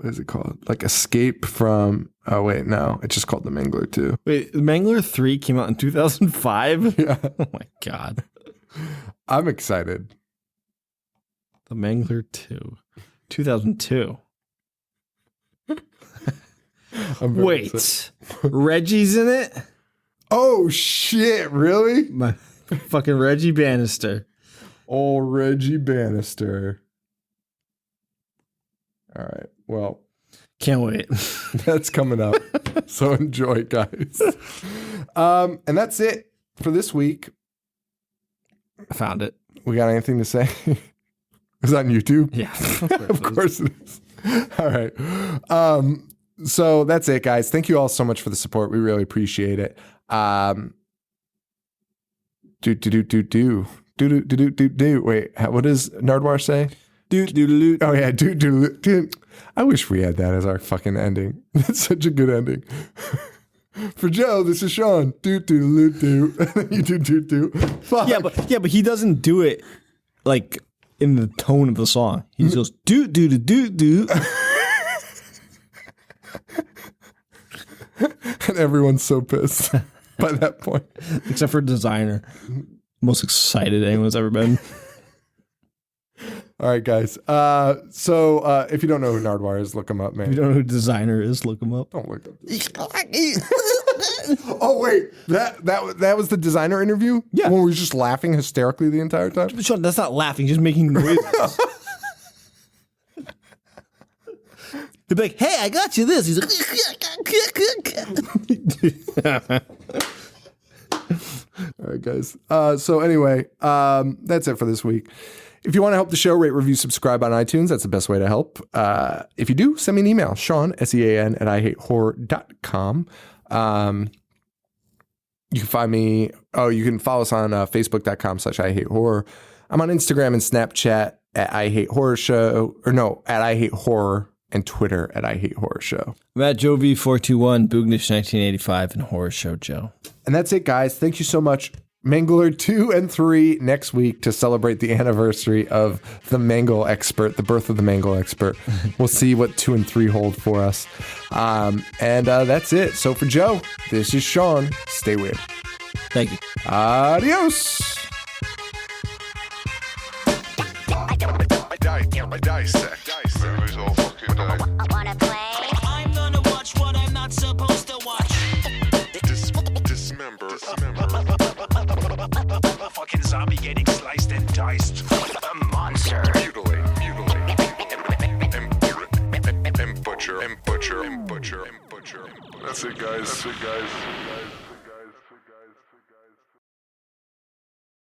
is it called? Like Escape from wait, no, it's just called the Mangler 2. Wait, Mangler 3 came out in 2005? Yeah. Oh my god. I'm excited. The Mangler 2. 2002. I'm very Wait. excited. Reggie's in it? Oh shit, really? My fucking Reggie Bannister. Oh, Reggie Bannister. All right. Well, Can't wait. that's coming up. So enjoy, guys. And that's it for this week. I found it. We got anything to say? Is that on YouTube? Yeah. Of course it is. All right. So that's it, guys. Thank you all so much for the support. We really appreciate it. Wait, what does Nardwar say? Oh yeah, dude. I wish we had that as our fucking ending. That's such a good ending. For Joe, this is Sean. And then you do. Fuck. Yeah, but he doesn't do it like in the tone of the song. He just goes do. And everyone's so pissed by that point. Except for Designer. Most excited anyone's ever been. All right, guys. So if you don't know who Nardwar is, look him up, man. If you don't know who Designer is, look him up. Don't look up. Oh wait, that was the Designer interview. Yeah, when we were just laughing hysterically the entire time. Sean, that's not laughing, just making noises. He'd be like, "Hey, I got you this." He's like, All right, guys. So anyway, that's it for this week. If you want to help the show, rate, review, subscribe on iTunes. That's the best way to help. If you do, send me an email, Sean, SEAN, at IHateHorror.com. You can find me. Oh, you can follow us on Facebook.com/IHateHorror. I'm on Instagram and Snapchat at IHateHorrorShow, at IHateHorror, and Twitter at IHateHorrorShow. I'm at Joe V421, Boognish 1985, and Horror Show Joe. And that's it, guys. Thank you so much. Mangler 2 and 3 next week to celebrate the anniversary of the Mangle Expert, the birth of the Mangle Expert. We'll see what 2 and 3 hold for us. And that's it. So for Joe, this is Sean. Stay weird. Thank you. Adios. Dissect. Movies all fucking day. Wanna play? I'm gonna watch what I'm not supposed to watch. Dismember. A fucking zombie getting sliced and diced. A monster. Mutilate. And butcher. That's it, guys.